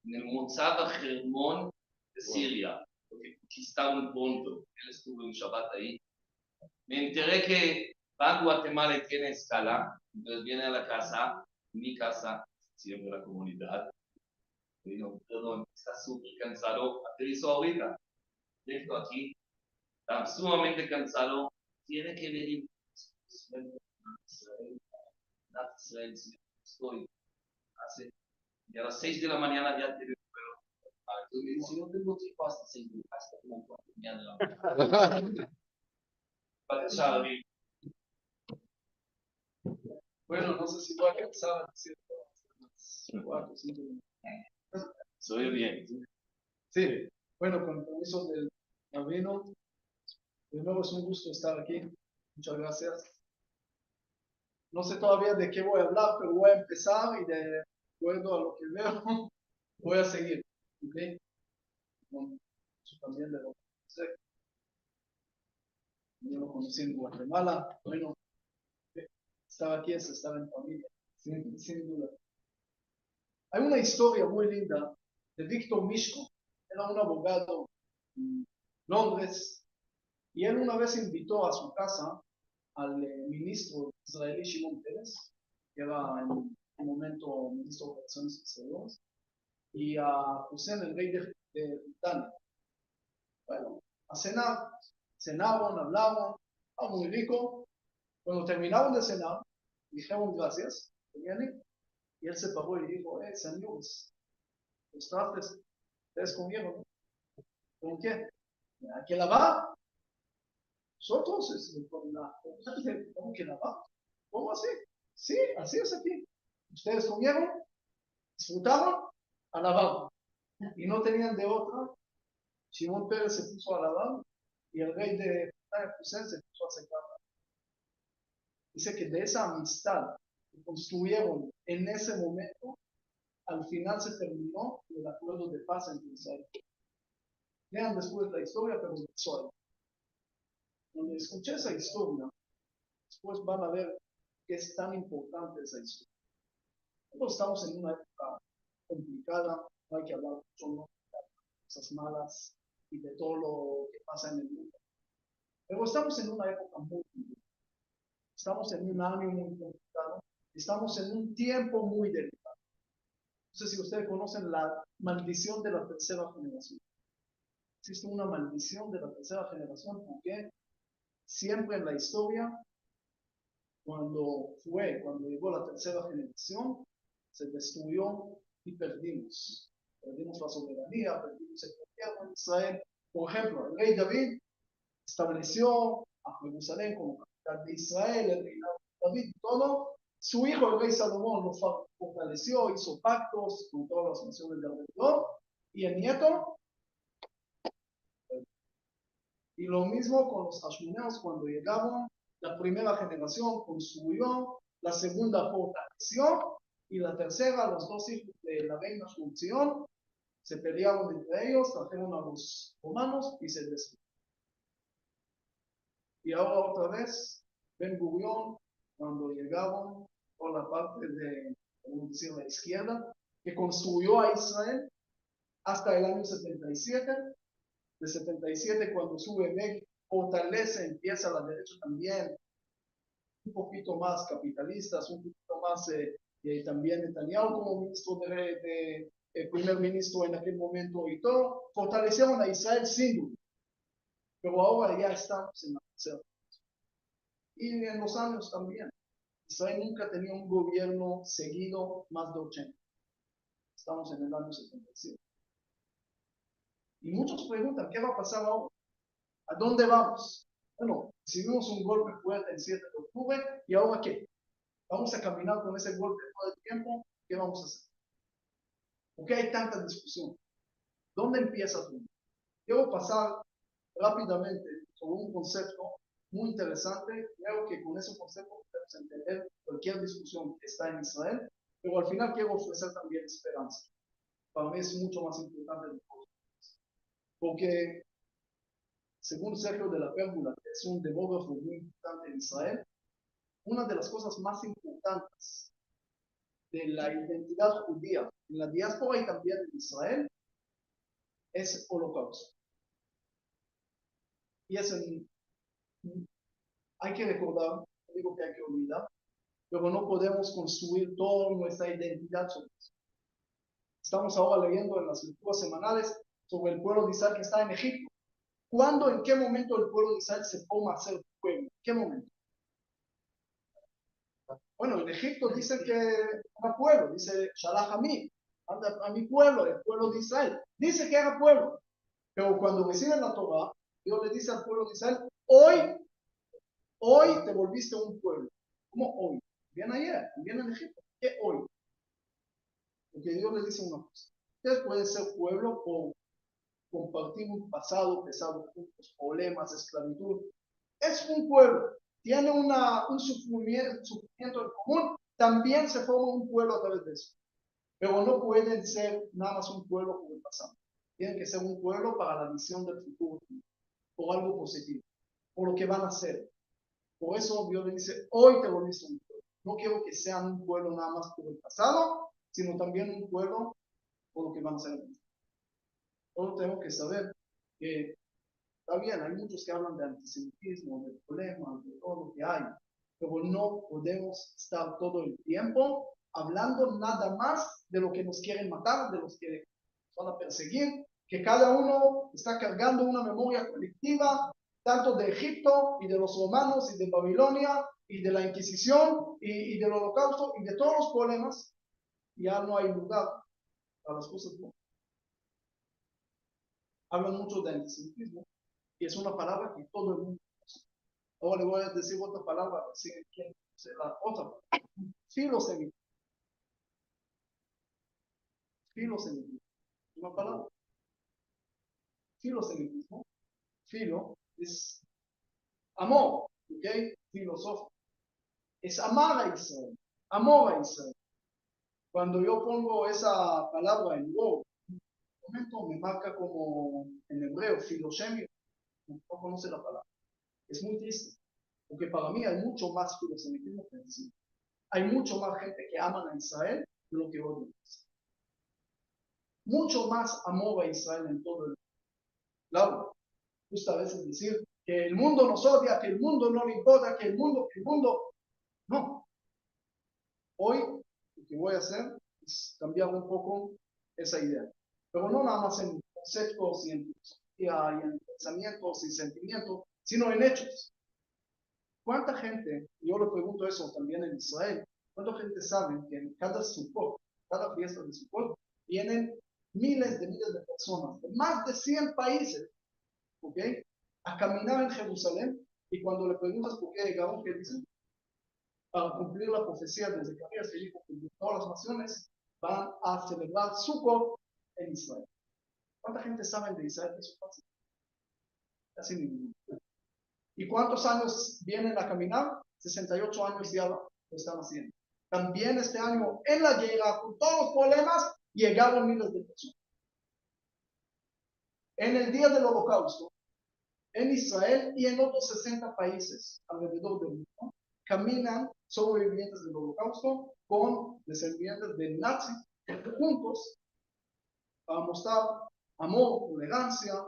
en el Motzad Hermón de Siria, porque conquistaron pronto. Él estuvo en Shabbat ahí. Me enteré que va a Guatemala y tiene escala, entonces viene a la casa, mi casa, siempre la comunidad. Y digo, perdón, está súper cansado, aterrizó ahorita, directo aquí, está sumamente cansado, tiene que venir Israel, estoy hace, y a las 6 de la mañana ya tiene entonces me dice, no tengo tiempo hasta 6 de hasta como 4 de la mañana. Para salir. Bueno, no sé si voy a alcanzar a decir todo, 4, 5 minutos. Soy bien. Sí, bueno, con el permiso del rabino, de nuevo es un gusto estar aquí. Muchas gracias. No sé todavía de qué voy a hablar, pero voy a empezar y de acuerdo a lo que veo, voy a seguir. ¿Okay? Bueno, eso también de lo que sé. Yo lo conocí en Guatemala. Bueno, estar aquí es estar en familia, sin duda. Hay una historia muy linda de Víctor Mishko. Era un abogado en Londres y él una vez invitó a su casa al ministro israelí Shimon Peres, que era en un momento ministro de Relaciones Exteriores, y a Hussein, el rey de Britania. Bueno, a cenar, cenaban, hablaban, muy rico. Cuando terminaron de cenar, dijeron gracias, y él se paró y dijo, señores, los trastes, ustedes comieron, ¿con qué? ¿Hay que lavar? Nosotros, ¿cómo que lavar? ¿Cómo así? Sí, así es aquí. Ustedes comieron, disfrutaron, a lavar. Y no tenían de otra. Shimon Peres se puso a lavar y el rey de Hussein se puso a secar. Dice que de esa amistad que construyeron en ese momento, al final se terminó el acuerdo de paz entre Israel. Lean después la historia, pero empezó ahí. Cuando escuché esa historia, después van a ver que es tan importante esa historia. Nosotros estamos en una época complicada, no hay que hablar mucho, ¿no? De cosas malas y de todo lo que pasa en el mundo. Pero estamos en una época muy complicada. Estamos en un año muy complicado. Estamos en un tiempo muy delicado. No sé si ustedes conocen la maldición de la tercera generación. Existe una maldición de la tercera generación porque siempre en la historia, cuando llegó la tercera generación, se destruyó y perdimos. Perdimos la soberanía, perdimos el gobierno de Israel. Por ejemplo, el rey David estableció a Jerusalén como capital de Israel, el rey David, todo. Su hijo, el rey Salomón, lo fortaleció, hizo pactos con todas las naciones de alrededor. Y el nieto, y lo mismo con los hashmoneos cuando llegaron, la primera generación construyó, la segunda fortaleció, y la tercera, los dos hijos de la reina Shulzion, se pelearon entre ellos, trajeron a los romanos y se destruyeron. Y ahora otra vez, Ben Gurión, cuando llegaron por la parte de, vamos a decir, la izquierda, que construyó a Israel hasta el año 77, de 77 cuando sube México, fortalece, empieza a la derecha también, un poquito más capitalistas, un poquito más también Netanyahu como ministro primer ministro en aquel momento y todo, fortalecieron a Israel sin duda, pero ahora ya estamos en la tercera. Y en los años también, Israel nunca tenía un gobierno seguido más de 80. Estamos en el año 77. Y muchos preguntan, ¿qué va a pasar ahora? ¿A dónde vamos? Bueno, recibimos un golpe fuerte el 7 de octubre, ¿y ahora qué? ¿Vamos a caminar con ese golpe todo el tiempo? ¿Qué vamos a hacer? ¿Por qué hay tanta discusión? ¿Dónde empieza todo? Quiero pasar rápidamente sobre un concepto muy interesante. Creo que con ese concepto podemos entender cualquier discusión que está en Israel, pero al final quiero ofrecer también esperanza. Para mí es mucho más importante de todo. Porque, según Sergio de la Pérgola, que es un demógrafo muy importante en Israel, una de las cosas más importantes de la identidad judía en la diáspora y también en Israel, es holocausto. Y eso hay que recordar, no digo que hay que olvidar, pero no podemos construir toda nuestra identidad sobre eso. Estamos ahora leyendo en las lecturas semanales sobre el pueblo de Israel que está en Egipto. ¿Cuándo, en qué momento el pueblo de Israel se forma a ser pueblo? ¿En qué momento? Bueno, en Egipto dicen que era pueblo, dice Shalach a mi pueblo, el pueblo de Israel. Dice que era pueblo, pero cuando reciben la Torah, Dios le dice al pueblo de Israel, hoy te volviste un pueblo. ¿Cómo hoy? Bien ayer, bien en Egipto. ¿Qué hoy? Porque Dios le dice una cosa. Ustedes pueden ser pueblo por compartir un pasado pesado juntos, problemas, esclavitud. Es un pueblo, tiene un sufrimiento en común, también se forma un pueblo a través de eso. Pero no pueden ser nada más un pueblo por el pasado. Tienen que ser un pueblo para la visión del futuro, por algo positivo, por lo que van a hacer. Por eso Dios le dice, hoy te volviste un pueblo. No quiero que sean un pueblo nada más por el pasado, sino también un pueblo por lo que van a hacer. Solo tengo que saber que está bien, hay muchos que hablan de antisemitismo, de problemas, de todo lo que hay, pero no podemos estar todo el tiempo hablando nada más de lo que nos quieren matar, de los que nos van a perseguir, que cada uno está cargando una memoria colectiva, tanto de Egipto y de los romanos y de Babilonia y de la Inquisición y del Holocausto y de todos los problemas. Ya no hay lugar para las cosas buenas. Hablan mucho de antisemitismo y es una palabra que todo el mundo conoce. Ahora le voy a decir otra palabra, si quieren la otra. Filosemitismo. Filosemitismo. Una palabra. Filosemitismo. Filo es amor, ¿ok? Filosófico. Es amar a Israel. Amor a Israel. Cuando yo pongo esa palabra en Word, en un momento me marca como en hebreo, filosemio. No conoce la palabra. Es muy triste, porque para mí hay mucho más filosemitismo que antisemitismo. Hay mucho más gente que aman a Israel de lo que odian. Mucho más amor a Israel en todo el mundo. Claro, gusta a veces decir que el mundo nos odia, que el mundo no le importa, que el mundo. No. Hoy lo que voy a hacer es cambiar un poco esa idea. Pero no nada más en conceptos y en filosofía y en pensamientos y sentimientos, sino en hechos. ¿Cuánta gente, y yo le pregunto eso también en Israel, cuánta gente sabe que en cada Sukkot, cada fiesta de Sukkot, vienen miles de personas de más de 100 países, ¿ok? A caminar en Jerusalén, y cuando le preguntas por qué llegaron, ¿qué dicen? Para cumplir la profecía de Zacarías que dijo que todas las naciones van a celebrar Sukkot en Israel. ¿Cuánta gente sabe de Israel que eso pasa? Casi ninguno. ¿Y cuántos años vienen a caminar? 68 años ya lo están haciendo. También este año en la guerra, con todos los problemas, llegaron miles de personas. En el día del Holocausto, en Israel y en otros 60 países alrededor del mundo, caminan sobrevivientes del Holocausto con descendientes del nazi juntos para mostrar amor, tolerancia.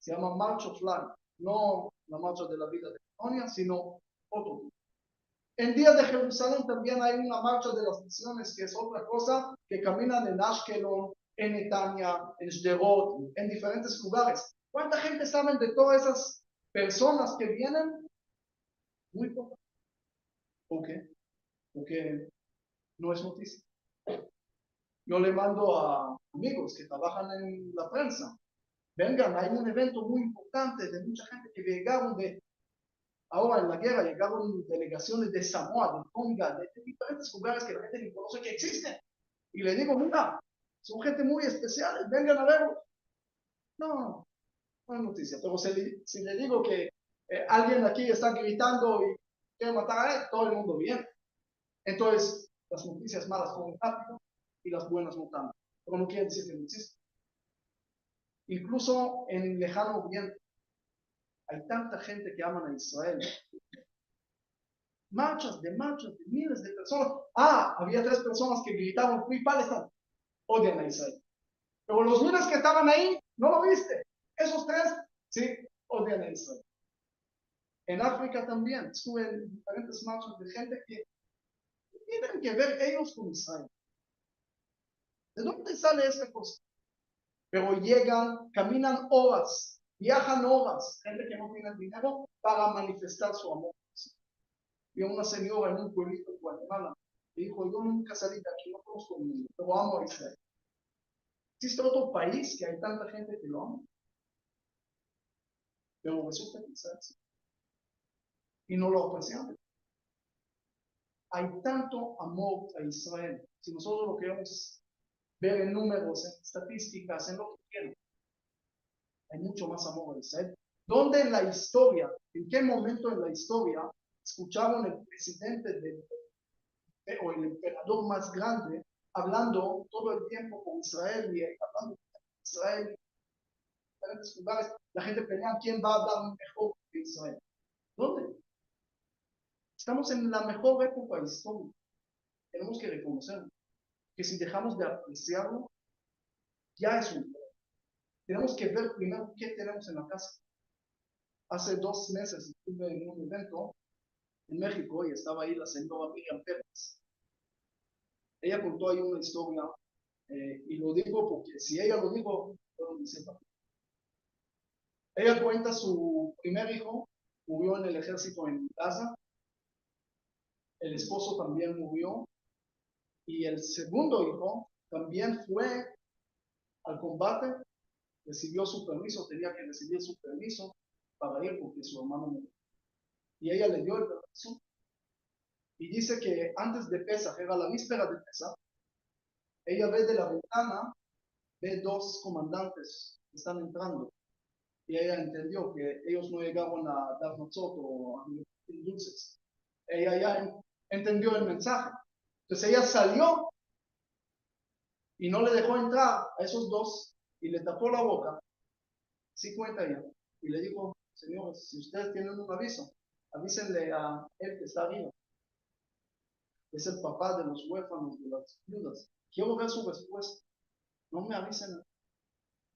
Se llama March of Life, no la marcha de la vida de Polonia, sino otro. En día de Jerusalén también hay una marcha de las misiones, que es otra cosa, que caminan en Ashkelon, en Netanya, en Sderot, en diferentes lugares. ¿Cuánta gente saben de todas esas personas que vienen? Muy poco. ¿Por qué? Porque no es noticia. Yo le mando a amigos que trabajan en la prensa. Vengan, hay un evento muy importante de mucha gente que llegaron ahora en la guerra, llegaron delegaciones de Samoa, de Tonga, de diferentes lugares que la gente ni conoce que existen. Y le digo, mira, son gente muy especial, vengan a verlo. No es noticia. Pero si le digo que alguien aquí está gritando y quiere matar a él, todo el mundo viene. Entonces, las noticias malas corren rápido y las buenas no tanto. Pero no quiere decir que no existen. Incluso en el lejano oriente, hay tanta gente que aman a Israel. Marchas de miles de personas. Había 3 personas que gritaban Free Palestine. odian a Israel. Pero los líderes que estaban ahí, no lo viste. Esos tres, sí, odian a Israel. En África también, estuve en diferentes marchas de gente que tienen que ver ellos con Israel. ¿De dónde sale esta cosa? Pero llegan, caminan horas, viajan horas, gente que no tiene dinero, para manifestar su amor. Y una señora en un pueblito de Guatemala que dijo, yo nunca salí de aquí, no conozco el mundo, pero amo a Israel. ¿Existe otro país que hay tanta gente que lo ama? Pero resulta que Israel sí. Y no lo apreciamos. Hay tanto amor a Israel. Si nosotros lo queremos ver en números, en estadísticas, en lo que quieran, hay mucho más amor a Israel. ¿Dónde en la historia, en qué momento en la historia escucharon el presidente o el emperador más grande hablando todo el tiempo con Israel y hablando con Israel en diferentes lugares? La gente pelea quién va a hablar mejor que Israel. ¿Dónde? Estamos en la mejor época histórica. Tenemos que reconocerlo. Que si dejamos de apreciarlo, ya es un problema. Tenemos que ver primero qué tenemos en la casa. Hace 2 meses estuve en un evento en México y estaba ahí la señora Miriam Pérez. Ella contó ahí una historia y lo digo porque si ella lo dijo, puedo decir también. Ella cuenta su primer hijo murió en el ejército en Gaza, el esposo también murió y el segundo hijo también fue al combate, recibió su permiso, tenía que recibir su permiso para ir porque su hermano murió. Y ella le dio el permiso y dice que antes de Pesaj, era la víspera de Pesaj, ella ve de la ventana, ve 2 comandantes que están entrando y ella entendió que ellos no llegaron a dar nosotros o a dulces. Ella ya entendió el mensaje. Entonces ella salió y no le dejó entrar a esos 2 y le tapó la boca. Sí cuenta ella. Y le dijo, señores, si ustedes tienen un aviso, avísenle a él que está arriba. Es el papá de los huérfanos, de las viudas. Quiero ver su respuesta. No me avisen.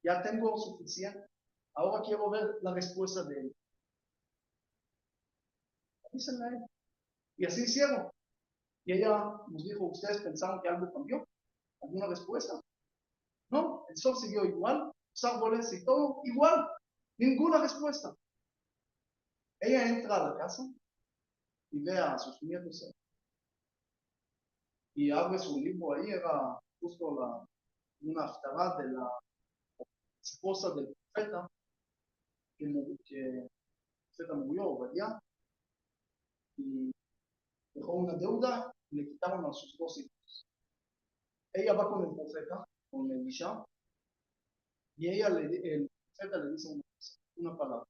Ya tengo suficiente. Ahora quiero ver la respuesta de él. Avísenle a él. Y así hicieron. Y ella nos dijo, ¿ustedes pensaron que algo cambió? ¿Alguna respuesta? No, el sol siguió igual, los árboles y todo igual. Ninguna respuesta. Ella entra a la casa y ve a sus nietos y abre su libro. Ahí era justo una haftará de la esposa del profeta que el profeta murió, Obadiah, y dejó una deuda y le quitaron a sus 2 hijos. Ella va con el profeta, con Elisha, y el profeta le dice una palabra.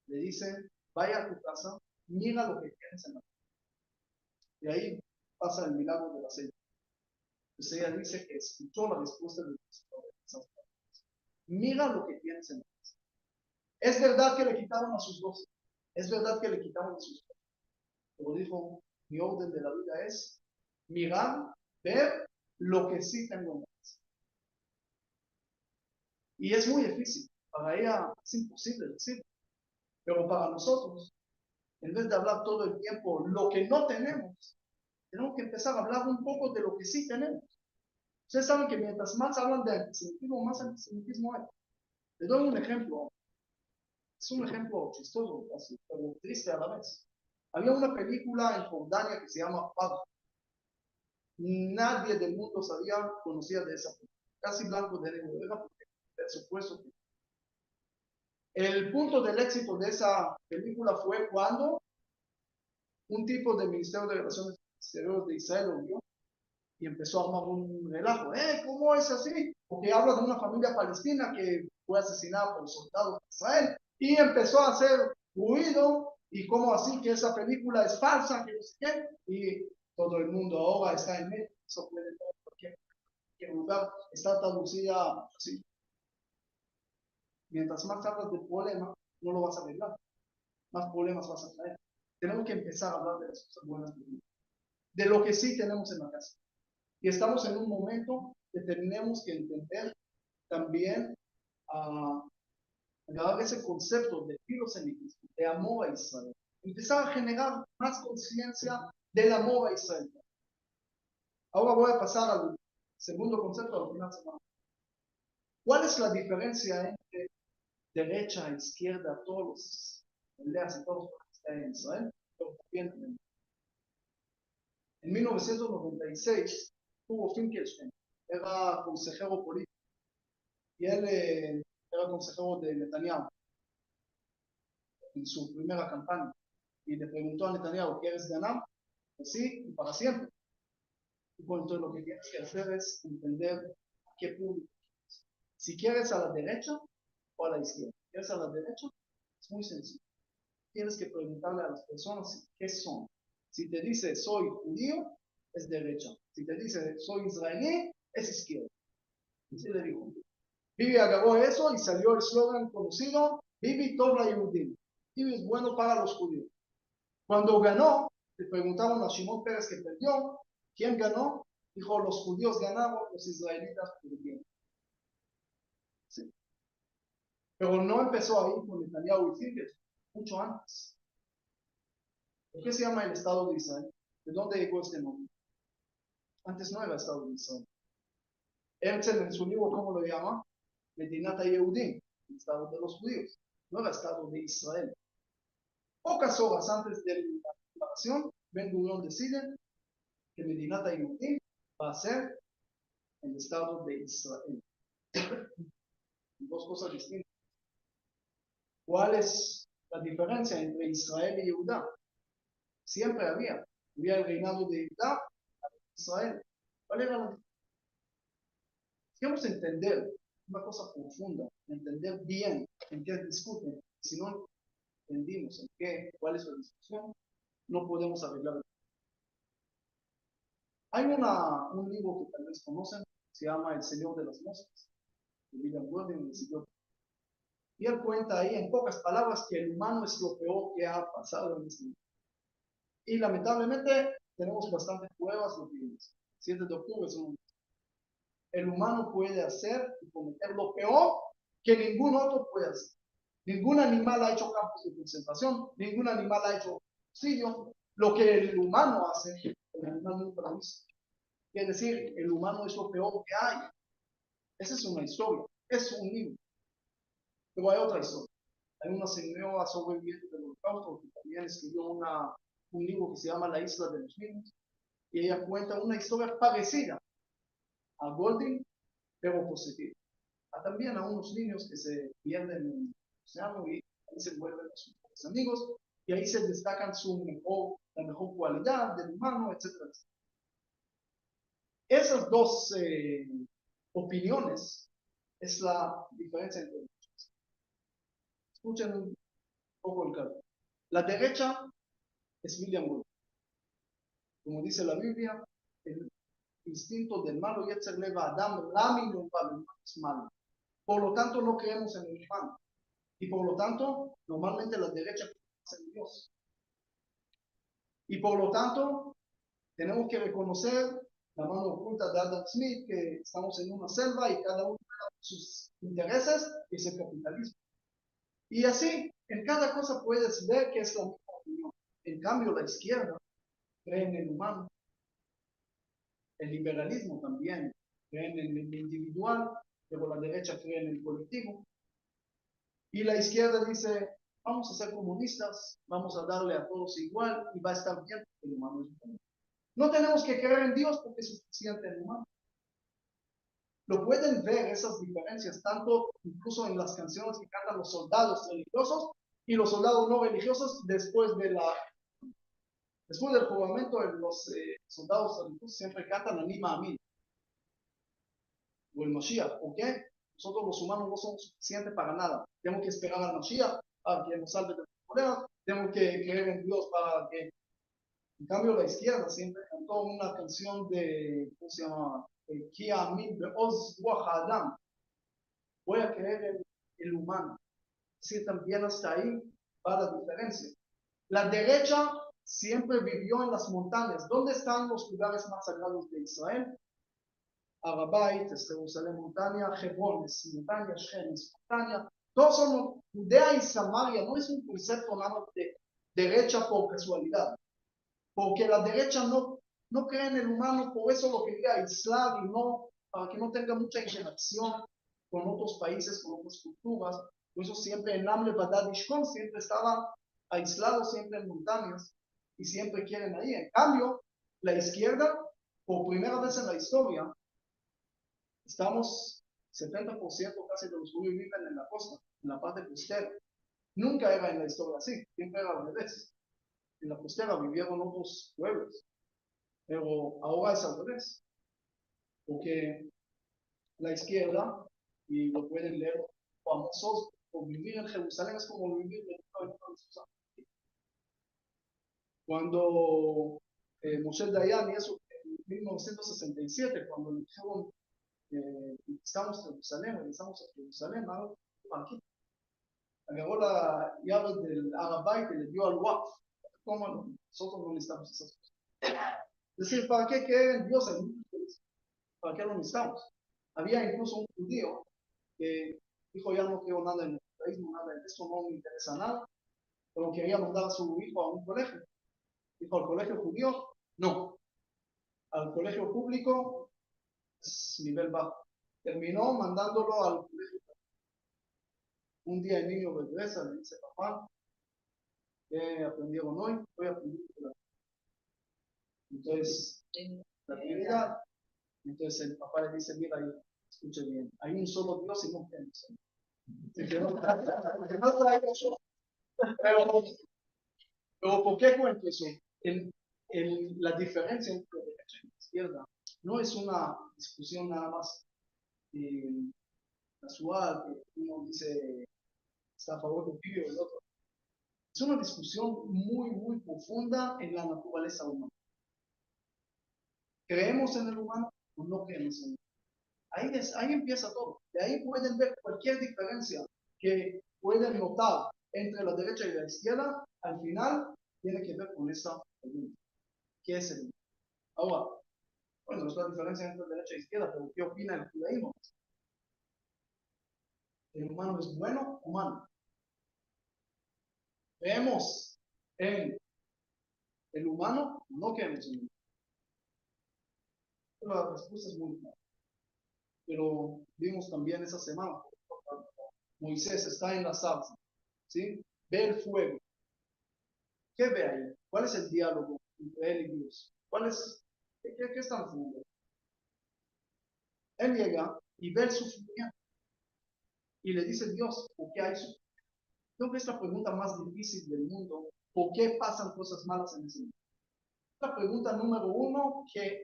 Le dice, vaya a tu casa, mira lo que tienes en la casa. Y ahí pasa el milagro del aceite. Entonces ella dice que escuchó la respuesta del Señor. Mira lo que tienes en la casa. Es verdad que le quitaron a sus 2. Es verdad que le quitaron a sus 2. Pero dijo, mi orden de la vida es mirar, ver lo que sí tengo en la casa. Y es muy difícil. Para ella es imposible decir. Pero para nosotros, en vez de hablar todo el tiempo lo que no tenemos, tenemos que empezar a hablar un poco de lo que sí tenemos. Ustedes saben que mientras más hablan de antisemitismo, más antisemitismo hay. Les doy un ejemplo. Es un ejemplo chistoso, así, pero triste a la vez. Había una película en Jordania que se llama Padre. Nadie del mundo conocía de esa película. Casi blanco de negro. Era porque, por supuesto. El punto del éxito de esa película fue cuando un tipo del Ministerio de Relaciones Exteriores de Israel lo vio y empezó a armar un relajo. ¿Cómo es así? Porque habla de una familia palestina que fue asesinada por soldados de Israel y empezó a hacer ruido y cómo así que esa película es falsa, que no sé qué, y todo el mundo ahora está en medio. Eso puede estar en cualquier lugar, está traducida así. Mientras más hablas del problema, no lo vas a arreglar, más problemas vas a traer. Tenemos que empezar a hablar de las cosas buenas de lo que sí tenemos en la casa. Y estamos en un momento que tenemos que entender también agarrar ese concepto de filosemitismo, de amor a Israel. Empezar a generar más conciencia del amor a Israel. Ahora voy a pasar al segundo concepto al final de semana. ¿Cuál es la diferencia entre derecha, izquierda, todos los peleas y todos los que están en Israel? En 1996 tuvo Finkelstein, era consejero político, y él era consejero de Netanyahu en su primera campaña, y le preguntó a Netanyahu, ¿quieres ganar? Pues sí, y para siempre. Y pues, entonces lo que tienes que hacer es entender a qué público. Si quieres a la derecha o a la izquierda. Si quieres a la derecha, es muy sencillo. Tienes que preguntarle a las personas qué son. Si te dice soy judío, es derecha. Si te dice soy israelí, es izquierda. Así le digo. Bibi agarró eso y salió el slogan conocido, Bibi Tov la Yehudim. Bibi es bueno para los judíos. Cuando ganó, le preguntaron a Shimon Peres que perdió, ¿quién ganó? Dijo, los judíos ganaron, los israelitas perdieron. Sí. Pero no empezó ahí con Netanyahu y Finkelstein, mucho antes. ¿Por qué se llama el Estado de Israel? ¿De dónde llegó este nombre? Antes no era Estado de Israel. Herzl en su libro, ¿cómo lo llama? Medinat Yehudim, el Estado de los judíos. No era Estado de Israel. Pocas horas antes de la declaración, Ben Gurion decide que Medinat Yehudim va a ser el Estado de Israel. Dos cosas distintas. ¿Cuál es la diferencia entre Israel y Judá? Siempre había el reinado de Judá, Israel. ¿Cuál era la diferencia? Queremos entender una cosa profunda, entender bien en qué discuten. Si no entendimos en qué, cuál es la discusión, no podemos arreglar. Hay un libro que tal vez conocen, se llama El Señor de las Moscas, de William Gordon, y él cuenta ahí en pocas palabras que el humano es lo peor que ha pasado en este mundo. Y lamentablemente tenemos bastantes pruebas lo que dice. 7 de octubre es un... El humano puede hacer y cometer lo peor que ningún otro puede hacer. Ningún animal ha hecho campos de concentración, ningún animal ha hecho suicidio. Lo que el humano hace, el animal nunca lo hizo. Quiere decir, el humano es lo peor que hay. Esa es una historia, es un libro. Pero hay otra historia. Hay una señora sobreviviente del Holocausto que también escribió un libro que se llama La Isla de los Niños. Y ella cuenta una historia parecida a Golding, pero positiva. También a unos niños que se pierden en el océano y ahí se vuelven sus amigos y ahí se destacan la mejor cualidad del humano, etc. Esas dos opiniones es la diferencia entre ellos. Escuchen un poco el caso. La derecha es William Wood. Como dice la Biblia, el instinto del malo Yetzer Lev Adam Rami es malo. Por lo tanto, no creemos en el humano. Y por lo tanto, normalmente la derecha cree en Dios. Y por lo tanto, tenemos que reconocer la mano oculta de Adam Smith, que estamos en una selva y cada uno tiene sus intereses, y es el capitalismo. Y así, en cada cosa puedes ver que es la misma opinión. En cambio, la izquierda cree en el humano. El liberalismo también cree en el individual, pero la derecha cree en el colectivo. Y la izquierda dice, vamos a ser comunistas, vamos a darle a todos igual y va a estar bien porque el humano es humano. No tenemos que creer en Dios porque es suficiente el humano. Lo pueden ver esas diferencias, tanto incluso en las canciones que cantan los soldados religiosos y los soldados no religiosos después del juramento de los soldados religiosos siempre cantan Anima a mí. O el Mashiach. ¿Por qué? Nosotros los humanos no somos suficientes para nada. Tenemos que esperar al Mashiach para que nos salve de los problemas. Tenemos que creer en Dios para que... En cambio, la izquierda siempre cantó una canción de, ¿cómo se llama? Voy a creer en el humano. Sí, también hasta ahí va la diferencia. La derecha siempre vivió en las montañas. ¿Dónde están los lugares más sagrados de Israel? הר הבית es Jerusalén montaña, Hebrón es montaña, Shem es montaña. Todos son Judea y Samaria, no es un concepto nada de derecha por casualidad, porque la derecha no cree en el humano, por eso lo quería aislar y no, para que no tenga mucha interacción con otros países, con otras culturas. Por eso siempre en Amle Badad Ishkon siempre estaba aislado, siempre en montañas, y siempre quieren ahí. En cambio, la izquierda, por primera vez en la historia, estamos 70% casi de los judíos viven en la costa, en la parte costera. Nunca era en la historia así, siempre era al revés. En la costera vivieron otros pueblos, pero ahora es al revés, porque la izquierda, y lo pueden leer famosos, por vivir en Jerusalén es como vivir en Jerusalén. Cuando Moshe Dayan, y eso en 1967, cuando le dijeron estamos en Jerusalén, regresamos a Jerusalén, aquí agarró la llave del Har Bayit y le dio al Waqf. ¿Cómo nosotros no necesitamos esas cosas? Es decir, ¿para qué creen Dios en nosotros? ¿Para qué lo necesitamos? Había incluso un judío que dijo, ya no quiero nada en el judaísmo, nada de esto, no me interesa nada, pero quería mandar a su hijo a un colegio. Dijo, ¿al colegio judío? No. Al colegio público, es nivel bajo. Terminó mandándolo al colegio. Un día el niño regresa, le dice, papá, ¿qué aprendieron hoy? Hoy aprendí. Entonces, la Trinidad. Entonces el papá le dice, mira, escuche bien, hay un solo Dios y no creemos. Pero ¿por qué cuento eso? La diferencia entre derecha y izquierda no es una discusión nada más casual, que uno dice está a favor de un y el otro. Es una discusión muy, muy profunda en la naturaleza humana. ¿Creemos en el humano o no creemos en él? Ahí empieza todo. De ahí pueden ver cualquier diferencia que pueden notar entre la derecha y la izquierda. Al final tiene que ver con esa pregunta. ¿Qué es el humano? Ahora, bueno, es la diferencia entre derecha e izquierda, pero ¿qué opina el judaísmo? ¿El humano es bueno o malo? ¿Creemos en el humano o no creemos en el humano? La respuesta es muy clara. Pero vimos también esa semana, Moisés está en la zarza, ¿sí? Ve el fuego. ¿Qué ve ahí? ¿Cuál es el diálogo entre él y Dios? ¿Qué están haciendo? Él llega y ve el sufrimiento y le dice, Dios, ¿por qué hay sufrimiento? Creo que es la pregunta más difícil del mundo. ¿Por qué pasan cosas malas en ese mundo? La pregunta número uno que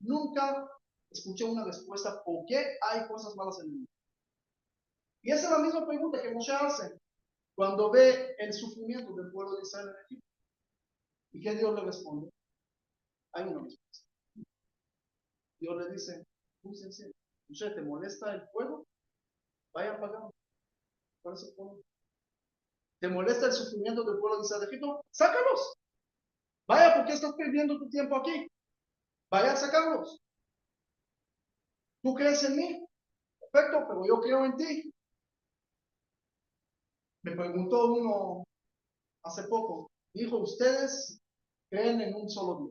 nunca escuché una respuesta. ¿Por qué hay cosas malas en el mundo? Y esa es la misma pregunta que Moshe hace cuando ve el sufrimiento del pueblo de Israel en Egipto. ¿Y qué Dios le responde? Hay una respuesta. Dios le dice, muy sencillo, Moshe, ¿te molesta el fuego? Vaya apagado. ¿Cuál es el fuego? ¿Te molesta el sufrimiento del pueblo de Israel de Egipto? ¡Sácalos! Vaya, ¿por qué estás perdiendo tu tiempo aquí? Vaya a sacarlos. ¿Tú crees en mí? Perfecto, pero yo creo en ti. Me preguntó uno hace poco, dijo, ustedes creen en un solo Dios.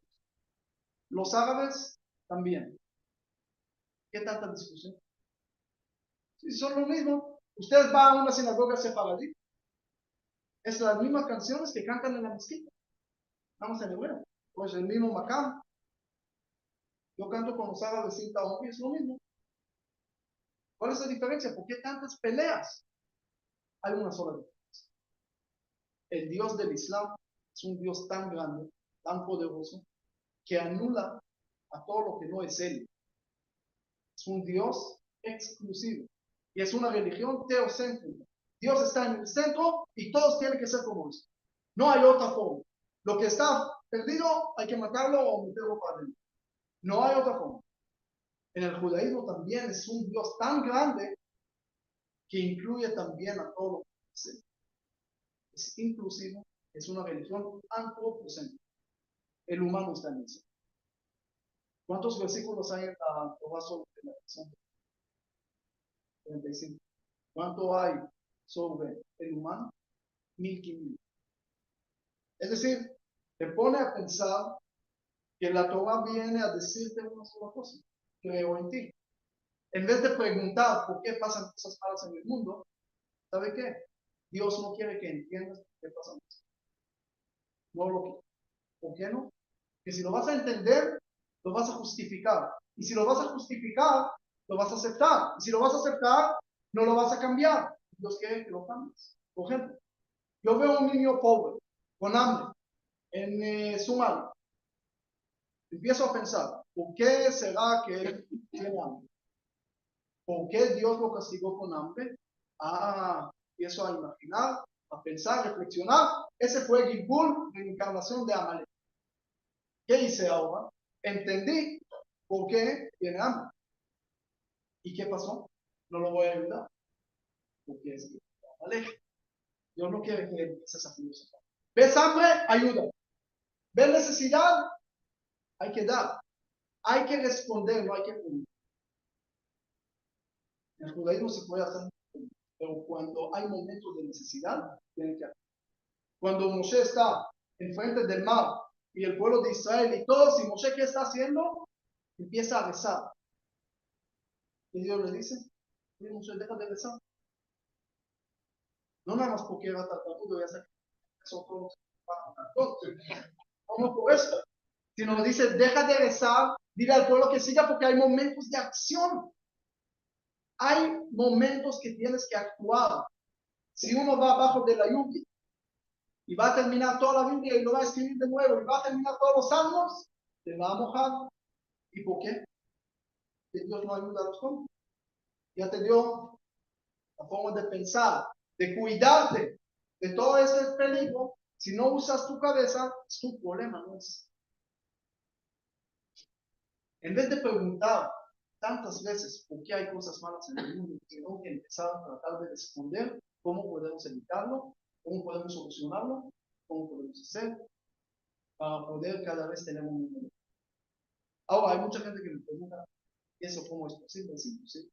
Los árabes también. ¿Qué tanta discusión? Si son lo mismo. Ustedes van a una sinagoga sefaradí. Es las mismas canciones que cantan en la mezquita. Vamos en hebreo. Pues el mismo Macam. Yo canto con los árabes sin taón y es lo mismo. ¿Cuál es la diferencia? ¿Por qué tantas peleas? Hay una sola diferencia. El Dios del Islam es un Dios tan grande, tan poderoso, que anula a todo lo que no es Él. Es un Dios exclusivo. Y es una religión teocéntrica. Dios está en el centro y todos tienen que ser como Él. No hay otra forma. Lo que está perdido hay que matarlo o meterlo para adentro. No hay otra forma. En el judaísmo también es un Dios tan grande que incluye también a todo lo que es inclusivo, es una religión antropocéntrica. El humano está en el centro. ¿Cuántos versículos hay en la Torah sobre la persona? 35. ¿Cuánto hay sobre el humano? 1500. Es decir, te pone a pensar que la Torah viene a decirte una sola cosa: creo en ti. En vez de preguntar por qué pasan cosas malas en el mundo, ¿sabe qué? Dios no quiere que entiendas por qué pasan cosas. No lo quiere. ¿Por qué no? Que si lo vas a entender, lo vas a justificar. Y si lo vas a justificar, lo vas a aceptar. Y si lo vas a aceptar, no lo vas a cambiar. Dios quiere que lo cambies. Por ejemplo, yo veo a un niño pobre, con hambre, en su mano. Empiezo a pensar, ¿por qué será que él tiene hambre? ¿Por qué Dios lo castigó con hambre? Empiezo a imaginar, a pensar, a reflexionar. Ese fue Gilgul, la encarnación de Amalek. ¿Qué hice ahora? Entendí por qué tiene hambre. ¿Y qué pasó? No lo voy a ayudar. Porque es Amalek. Dios no quiere que empieces a filosofar. ¿Ves hambre? Ayuda. ¿Ves necesidad? Hay que dar. Hay que responder, no hay que pedir. En el judaísmo se puede hacer, pero cuando hay momentos de necesidad, tienen que hacer. Cuando Moshe está enfrente del mar y el pueblo de Israel y todos, y Moshe, ¿qué está haciendo? Empieza a rezar. Y Dios le dice: oye, Moshe, deja de rezar. No nada más porque era tartamudo, ya sé que son todos no por eso, sino dice: deja de rezar, dile al pueblo que siga, porque hay momentos de acción. Hay momentos que tienes que actuar. Si uno va abajo de la lluvia y va a terminar toda la Biblia y lo va a escribir de nuevo y va a terminar todos los salmos, te va a mojar. ¿Y por qué? Que Dios no ayuda a los hombres. Ya te dio la forma de pensar, de cuidarte de todo ese peligro. Si no usas tu cabeza, es tu problema, ¿no es? En vez de preguntar tantas veces por qué hay cosas malas en el mundo, tenemos que empezar a tratar de responder cómo podemos evitarlo, cómo podemos solucionarlo, cómo podemos hacer para poder cada vez tener un mundo. Ahora, hay mucha gente que me pregunta: ¿eso cómo es posible? Es imposible.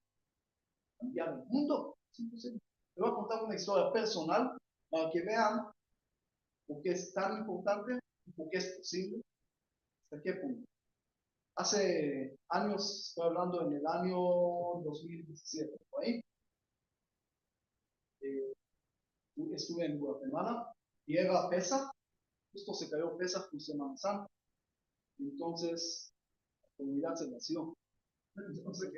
Cambiar el mundo es imposible. Les voy a contar una historia personal para que vean por qué es tan importante y por qué es posible. ¿Hasta qué punto? Hace años, estoy hablando en el año 2017, por ahí, estuve en Guatemala y era Pesa, justo se cayó Pesa con Semana Santa, entonces la comunidad se vació, entonces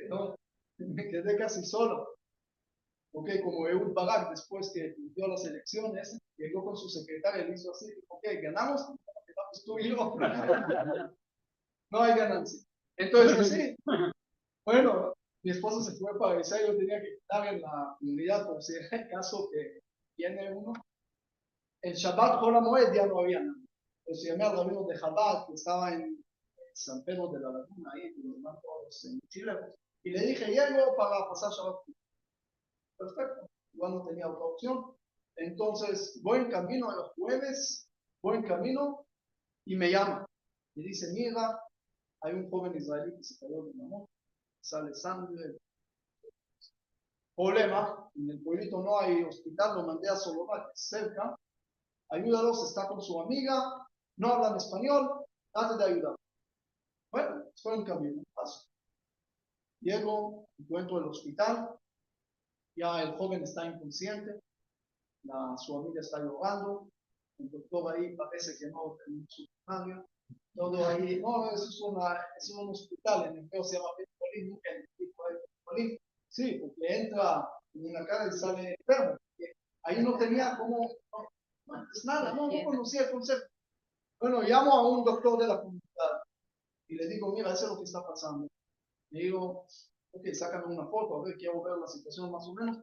me quedé casi solo, porque como Ehud Barak, después que dio las elecciones, llegó con su secretaria y le hizo así: ok, ganamos tú y yo, no hay ganancia. Entonces, sí, bueno, mi esposa se fue para Israel, yo tenía que estar en la comunidad por si era el caso que viene uno. El Shabbat Hol HaMoed ya no había nada. Entonces llamé al rabino de Chabad, que estaba en San Pedro de la Laguna, ahí, en Chile, y le dije: llego para pasar Shabbat. Perfecto, igual no tenía otra opción. Entonces voy en camino, el jueves, voy en camino y me llama. Me dice: mira, hay un joven israelí que se cayó de una moto, sale sangre. Problema, en el pueblito no hay hospital, lo mandé a Solovac, cerca. Ayúdalos, está con su amiga, no hablan español, trate de ayudar. Bueno, fue un camino, paso. Llego, encuentro el hospital, ya el joven está inconsciente, su amiga está llorando, el doctor ahí parece que no tenía su primaria, todo ahí. No, eso es un hospital, en el que se llama Petolín, nunca Petolín. Sí, porque entra en una cara y sale enfermo. Ahí no tenía como, no, es nada, no conocía el concepto. Bueno, llamo a un doctor de la comunidad y le digo: mira, eso es lo que está pasando. Le digo: ok, sácame una foto, a ver, quiero ver la situación más o menos.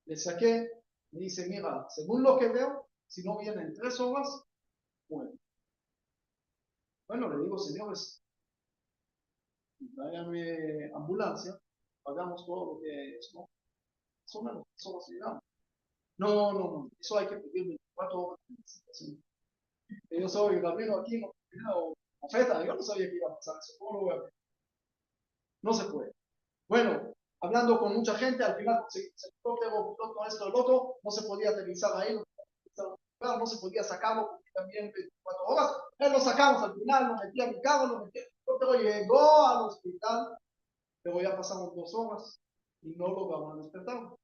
Le saqué, me dice: mira, según lo que veo, si no viene en 3 horas, bueno. Bueno, le digo: señores, tráigame ambulancia, pagamos todo lo que es, ¿no? Más o menos, eso lo llegamos. No, eso hay que pedir 24 horas de licitación. Yo soy rabino aquí, no, profeta, yo no sabía que iba a pasar eso. ¿Cómo lo voy a ver? No se puede. Bueno, hablando con mucha gente, al final se helicóptero, todo esto, el otro, no se podía aterrizar ahí, no se podía sacarlo porque también 24 horas. Lo sacamos al final, lo metí a mi carro, lo metí al helicóptero, llegó al hospital, pero ya pasaron 2 horas y no lograban despertar.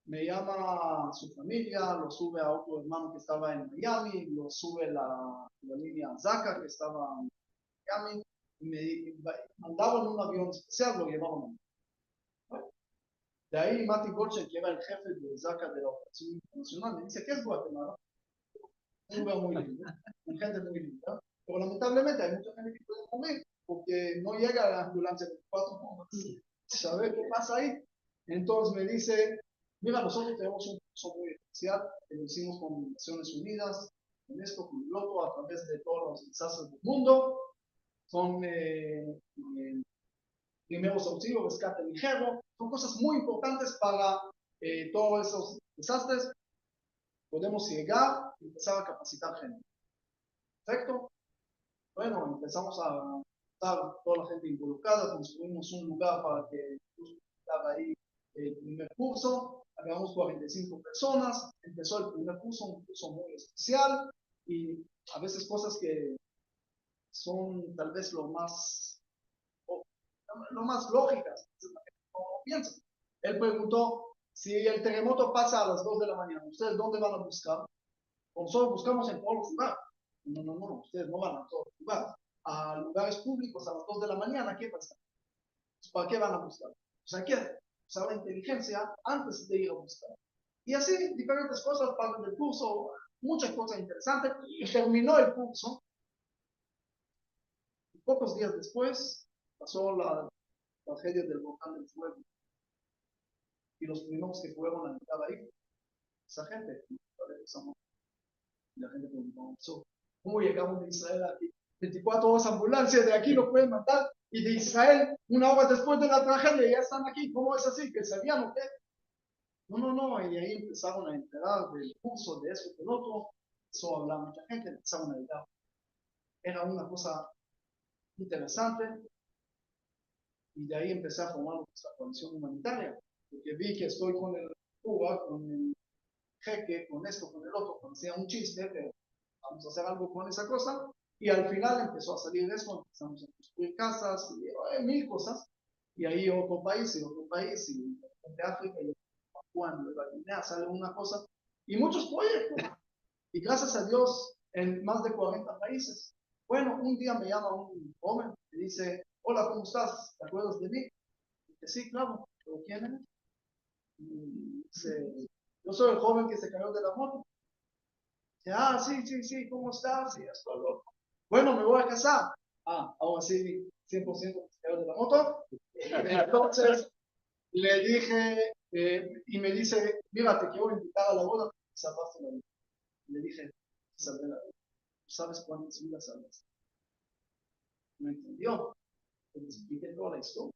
Me llama su familia, lo sube a otro hermano que estaba en Miami, lo sube la línea Zaka que estaba en Miami, y me mandaron un avión especial, lo llevaron. De ahí Mati Goldstein, que era el jefe de Zaka de la Operación Internacional, me dice, ¿qué es Guatemala? Un lugar muy lindo, con gente muy linda, pero lamentablemente hay mucha gente que puede morir porque no llega a la ambulancia de 4 horas. ¿Sabes qué pasa ahí? Entonces me dice, mira, nosotros tenemos un curso muy especial que lo hicimos con Naciones Unidas, con esto, con el otro, a través de todos los desastres del mundo, son primeros auxilios, rescate ligero, son cosas muy importantes para todos esos desastres. Podemos llegar y empezar a capacitar gente. Perfecto. Bueno, empezamos a estar toda la gente involucrada, construimos un lugar para que estaba ahí el primer curso, acabamos 45 personas, empezó el primer curso, un curso muy especial y a veces cosas que son tal vez lo más lógicas, como piensan. Él preguntó, si el terremoto pasa a las 2 de la mañana, ¿ustedes dónde van a buscar? Nosotros buscamos en todos los lugares. No, ustedes no van a todos los lugares. A lugares públicos a las 2 de la mañana, ¿qué pasa? ¿Para qué van a buscar? Pues hay que usar la inteligencia antes de ir a buscar. Y así, diferentes cosas, parte del curso, muchas cosas interesantes, y terminó el curso. Y pocos días después pasó la tragedia del volcán del fuego. Y los primeros que fueron a entrar ahí, esa gente, la gente preguntó, ¿cómo llegamos de Israel aquí? 24 horas ambulancias de aquí lo pueden matar, y de Israel, 1 hora después de la tragedia, ya están aquí. ¿Cómo es así? ¿Que sabían o qué? No, y ahí empezaron a enterar del curso, de eso, del otro, empezó a hablar mucha gente, empezaron a ayudar. Era una cosa interesante, y de ahí empecé a formar nuestra coalición humanitaria, porque vi que estoy con el Cuba, con el jeque, con esto, con el otro, parecía un chiste, pero vamos a hacer algo con esa cosa, y al final empezó a salir eso, empezamos a construir casas, y 1000 cosas, y ahí otro país, y de África, y cuando la Guinea sale una cosa, y muchos proyectos, y gracias a Dios, en más de 40 países. Bueno, un día me llama un joven, y dice, hola, ¿cómo estás? ¿Te acuerdas de mí? Y dice, sí, claro, ¿pero quién eres? Y dice, yo soy el joven que se cayó de la moto. Sí, ¿cómo estás? Y esto, loco. Bueno, me voy a casar. Ahora sí, 100% de la moto. Entonces, le dije, y me dice, mira, te quiero invitar a la boda. Salvaste la vida. Le dije, salvé la vida. ¿Sabes cuántas vidas salvaste? No entendió. Le expliqué toda la historia.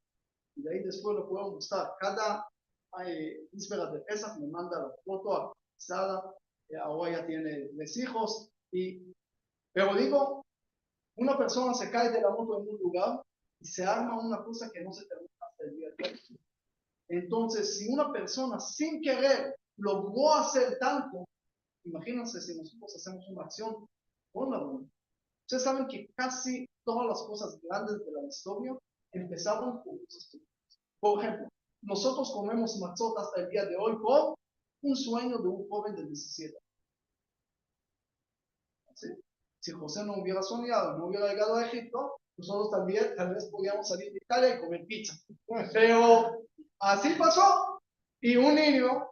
Y de ahí después lo puedo mostrar. Cada víspera de Pesach me manda la foto actualizada. Ahora ya tiene 3 hijos. Pero digo, una persona se cae de la moto en un lugar y se arma una cosa que no se termina hasta el día de hoy. Entonces, si una persona sin querer logró hacer tanto, imagínense si nosotros hacemos una acción con la voluntad. Ustedes saben que casi todas las cosas grandes de la historia empezaron con cosas pequeñas. Por ejemplo, nosotros comemos matzot hasta el día de hoy por un sueño de un joven de 17 años. ¿Sí? Si José no hubiera soñado, no hubiera llegado a Egipto, nosotros también tal vez podíamos salir de Italia y comer pizza. Pero así pasó. Y un niño,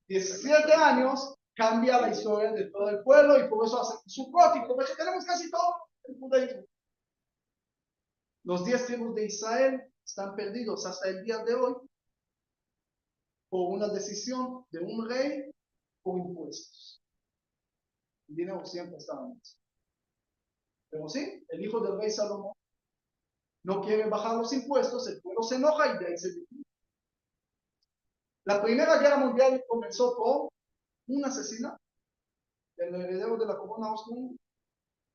17 años, cambia la historia de todo el pueblo y por eso hace su gótico, porque tenemos casi todo el judaísmo. Los 10 tribus de Israel están perdidos hasta el día de hoy por una decisión de un rey por impuestos. El dinero siempre estaba en eso. Pero sí, el hijo del rey Salomón no quiere bajar los impuestos, el pueblo se enoja y de ahí se divide. La Primera Guerra Mundial comenzó con un asesinato del heredero de la corona austriaca.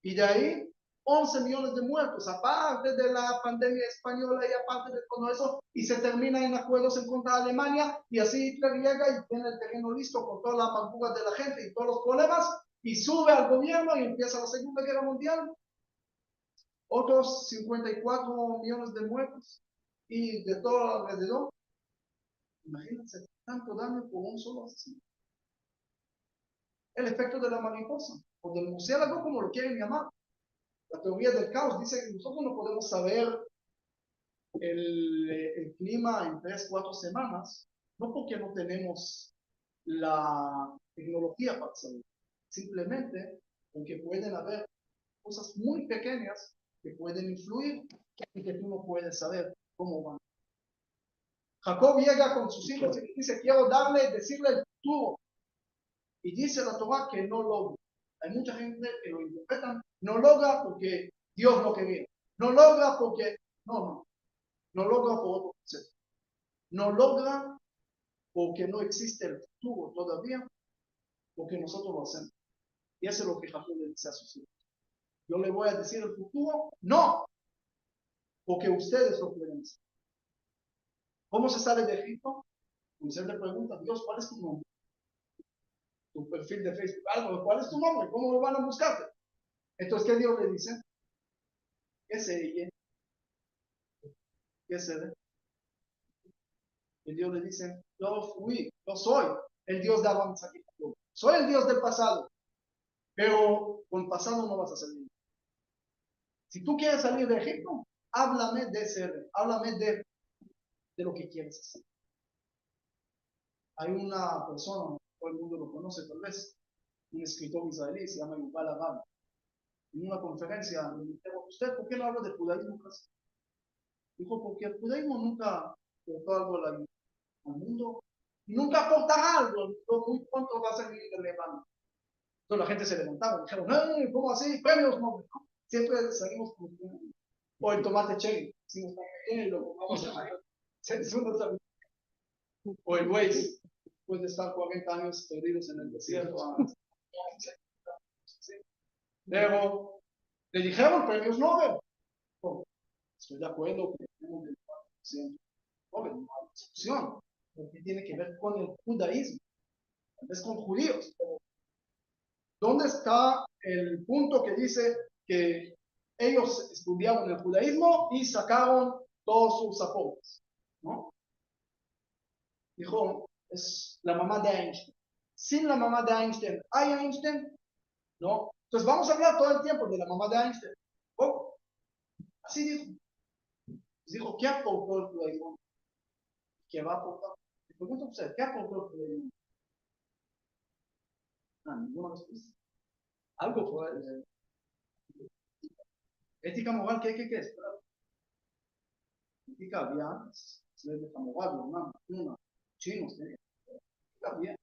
Y de ahí 11 millones de muertos, aparte de la pandemia española y aparte de todo eso, y se termina en acuerdos en contra de Alemania, y así Hitler llega y tiene el terreno listo con toda la amargura de la gente y todos los problemas, y sube al gobierno y empieza la Segunda Guerra Mundial. Otros 54 millones de muertos, y de todo alrededor. Imagínense, tanto daño por un solo asesino. El efecto de la mariposa, o del murciélago, como lo quieren llamar. La teoría del caos dice que nosotros no podemos saber el clima en 3-4 semanas, no porque no tenemos la tecnología para saber, simplemente porque pueden haber cosas muy pequeñas que pueden influir y que tú no puedes saber cómo van. Jacob llega con sus hijos y dice, quiero decirle el futuro. Y dice la Torah que no logra. Hay mucha gente que lo interpreta, no logra porque Dios lo quería. No logra porque, no logra por otro concepto. No logra porque no existe el futuro todavía, porque nosotros lo hacemos. Y eso es lo que Jacob le dice a sus hijos. Yo le voy a decir el futuro, no, porque ustedes lo pueden hacer. ¿Cómo se sale de Egipto? Moisés le pregunta, Dios, ¿cuál es tu nombre? Tu perfil de Facebook, algo, ¿cuál es tu nombre? ¿Cómo lo van a buscarte? Entonces, ¿qué Dios le dice? ¿Qué sé ella? ¿Qué se ve? Y Dios le dice, yo soy el Dios de Abraham, Isaac y Jacob. Soy el Dios del pasado, pero con pasado no vas a salir. Si tú quieres salir de Egipto, háblame de ese, háblame de lo que quieres hacer. Hay una persona, todo el mundo lo conoce tal vez, un escritor israelí, se llama Yuval Harari. En una conferencia me dijeron, ¿usted por qué no habla de judaísmo? Dijo, porque el judaísmo nunca aportó algo al mundo y nunca aportará algo, muy pronto va a ser irrelevante. Entonces la gente se levantaba y dijeron, no, ¿cómo así? Premios no, ¿no? Siempre salimos con o el tomate cherry, decimos y lo vamos a mayor. O el Waze, después de estar 40 años perdidos en el desierto. Luego le dijeron premios Nobel. Oh, estoy de acuerdo que tenemos el 4%. Nobel, no hay discusión, porque tiene que ver con el judaísmo, tal vez con judíos. ¿Dónde está el punto que dice que ellos estudiaron el judaísmo y sacaron todos sus aportes? ¿No? Dijo, es la mamá de Einstein. Sin la mamá de Einstein, ¿hay Einstein? No. Entonces vamos a hablar todo el tiempo de la mamá de Einstein. Oh, así dijo. Dijo, ¿qué aportó el judaísmo? ¿Qué va a aportar? Le pregunto a usted, ¿qué aportó el judaísmo? Ninguna respuesta. Algo fue. Ética moral, ¿qué es? Ética había antes. Ética moral, una, chinos, había.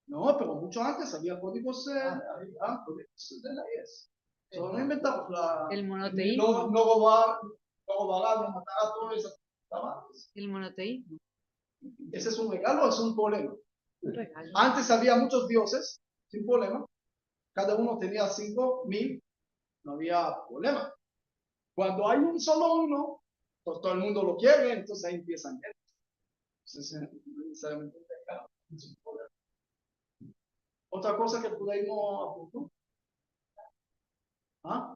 No, pero mucho antes había códigos, códigos de leyes. No inventamos el monoteísmo. No robará, no matará, todo eso. El monoteísmo. ¿Ese es un regalo o es un problema? Un regalo. Antes había muchos dioses, sin problema. Cada uno tenía 5,000, no había problema. Cuando hay un solo uno, pues todo el mundo lo quiere, entonces ahí empiezan. Entonces, no necesariamente es un problema. Otra cosa que el judaísmo apuntó. ¿Ah?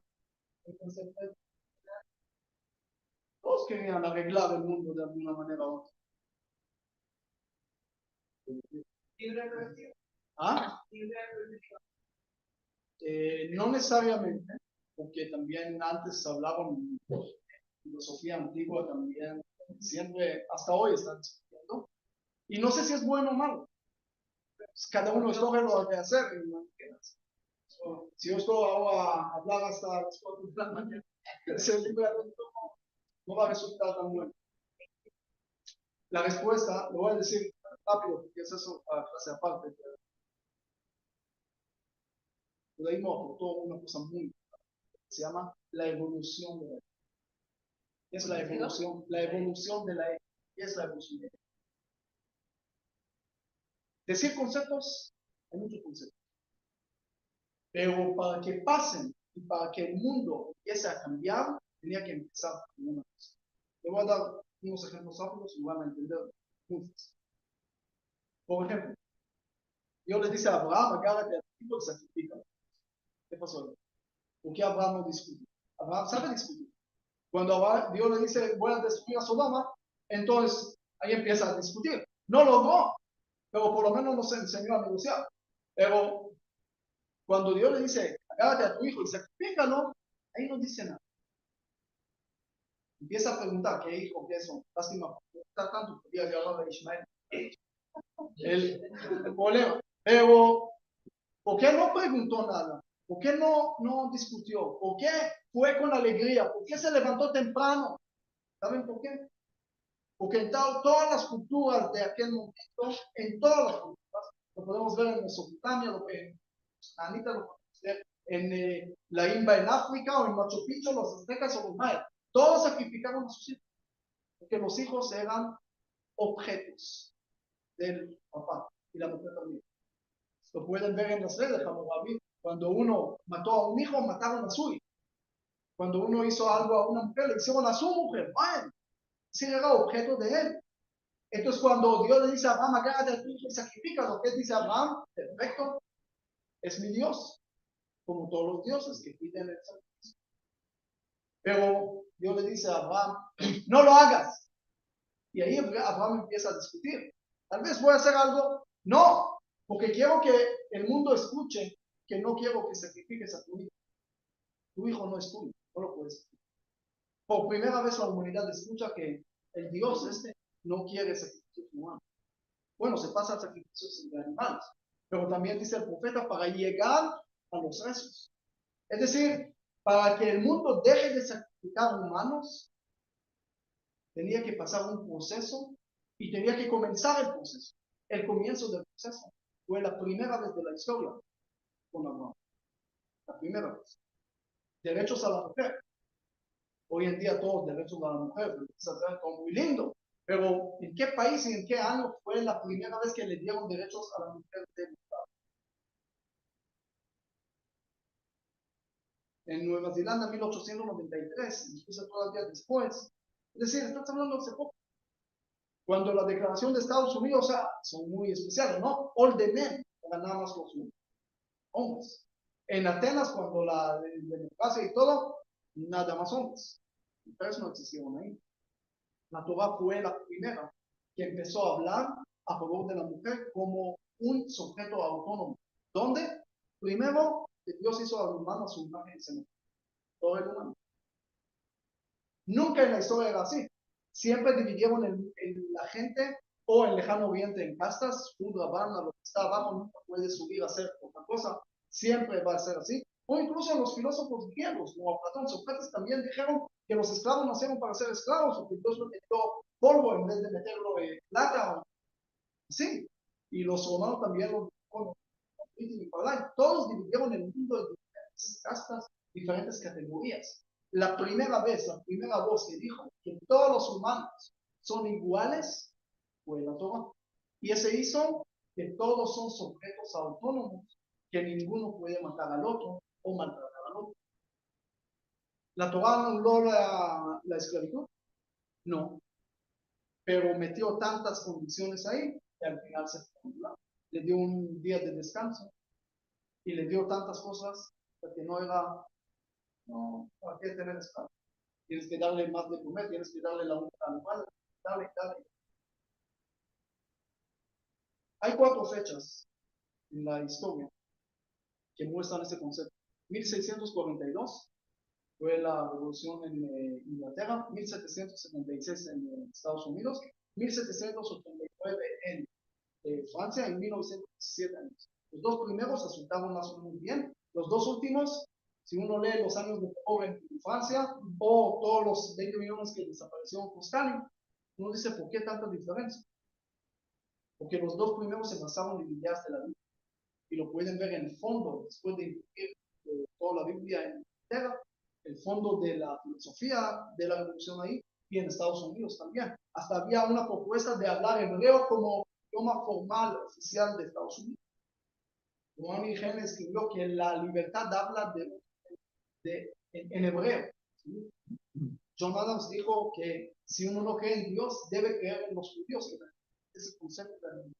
Todos querían arreglar el mundo de alguna manera u otra. ¿Ah? No necesariamente, porque también antes hablaban de filosofía antigua también, siempre, hasta hoy están discutiendo. Y no sé si es bueno o malo. Cada uno escoge lo que hacer. Si yo estoy a hablar hasta las 4 de la mañana, no va a resultar tan bueno. La respuesta, lo voy a decir rápido, porque es eso para clase aparte. El judaísmo aportó una cosa muy importante, se llama la evolución de la ética. ¿Qué es la evolución? La evolución de la ética. ¿Qué es la evolución de la ética? Decir conceptos, hay muchos conceptos. Pero para que pasen y para que el mundo empiece a cambiar, tenía que empezar con una cosa. Le voy a dar unos ejemplos rápidos y van a entender muy fácil. Por ejemplo, Dios le dice a Abraham, agárrate a tu hijo y sacrifícalo. ¿Qué pasó ahí? ¿Por qué Abraham no discute? Abraham sabe discutir. Cuando Dios le dice, voy a destruir a Sodoma, entonces ahí empieza a discutir. No logró, pero por lo menos nos enseñó a negociar. Pero cuando Dios le dice, agárrate a tu hijo y sacrifícalo, ahí no dice nada. Empieza a preguntar, ¿qué hijo? ¿Qué son? Lástima, está tanto, podía agarrar a Ismael. El problema. Pero, ¿por qué no preguntó nada? ¿Por qué no discutió? ¿Por qué fue con alegría? ¿Por qué se levantó temprano? ¿Saben por qué? Porque en todas las culturas de aquel momento, en todas las culturas, lo podemos ver en Mesopotamia, en Anita, lo podemos ver en la India en África o en Machu Picchu, los aztecas o los mayas. Todos sacrificaron a sus hijos, porque los hijos eran objetos del papá y la mujer también. Lo pueden ver en las redes de Hammurabi. Cuando uno mató a un hijo, mataron a su hijo. Cuando uno hizo algo a una mujer, le hicieron a su mujer. Bueno, sí era objeto de él. Entonces, cuando Dios le dice a Abraham, agárrate a tu hijo y sacrifícalo, ¿qué dice Abraham? Perfecto, es mi Dios, como todos los dioses que piden el sacrificio. Pero Dios le dice a Abraham, no lo hagas. Y ahí Abraham empieza a discutir. Tal vez voy a hacer algo. No, porque quiero que el mundo escuche que no quiero que sacrifiques a tu hijo. Tu hijo no es tuyo, no lo puedes. Por primera vez la humanidad escucha que el Dios no quiere sacrificios humanos. Bueno, se pasa a sacrificios de animales, pero también dice el profeta para llegar a los rezos. Es decir, para que el mundo deje de sacrificar humanos, tenía que pasar un proceso y tenía que comenzar el proceso. El comienzo del proceso fue la primera vez de la historia con Abraham. La primera vez. Derechos a la mujer. Hoy en día todos derechos a la mujer, es algo muy lindo. Pero ¿en qué país y en qué año fue la primera vez que le dieron derechos a la mujer de Estado? En Nueva Zelanda, 1893, incluso todavía después. Es decir, estás hablando hace poco. Cuando la declaración de Estados Unidos, son muy especiales, ¿no? All the men, eran nada más los hombres. En Atenas, cuando la democracia y todo, nada más hombres. Mujeres no existieron ahí. La Torah fue la primera que empezó a hablar a favor de la mujer como un sujeto autónomo. ¿Dónde? Primero, Dios hizo al humano a su imagen y semejanza. Todo el humano. Nunca en la historia era así. Siempre dividieron la gente o el lejano oriente en castas. Una banda, lo que está abajo, nunca puede subir a hacer otra cosa. Siempre va a ser así. O incluso los filósofos griegos, como Platón, Sócrates, también dijeron que los esclavos nacieron para ser esclavos, o que Dios lo metió polvo en vez de meterlo en plata. Sí. Y los romanos también lo todos dividieron el mundo en diferentes castas, diferentes categorías. La primera voz que dijo que todos los humanos son iguales fue la Torah. Y ese hizo que todos son sujetos autónomos, que ninguno puede matar al otro o maltratar al otro. ¿La Torah anuló la esclavitud? No. Pero metió tantas condiciones ahí que al final se fue anulado. Le dio un día de descanso y le dio tantas cosas que no era, no, ¿para qué tener esclavos? Tienes que darle más de comer, tienes que darle la única anual, dale. Hay 4 fechas en la historia que muestran ese concepto. 1642 fue la revolución en Inglaterra, 1776 en Estados Unidos, 1789 en Francia y 1917 en los 2 primeros resultaron más o menos bien. Los 2 últimos, si uno lee los años de pobre en Francia o todos los 20 millones que desaparecieron con Stalin, uno dice, ¿por qué tanta diferencia? Porque los 2 primeros se basaron en ideas de la Biblia. Y lo pueden ver en el fondo, después de incluir toda la Biblia en Inglaterra, el fondo de la filosofía de la revolución ahí, y en Estados Unidos también. Hasta había una propuesta de hablar hebreo como idioma formal oficial de Estados Unidos. Ronnie Gen escribió que la libertad habla de en hebreo. ¿Sí? John Adams dijo que si uno no cree en Dios, debe creer en los judíos. Ese concepto de la Biblia.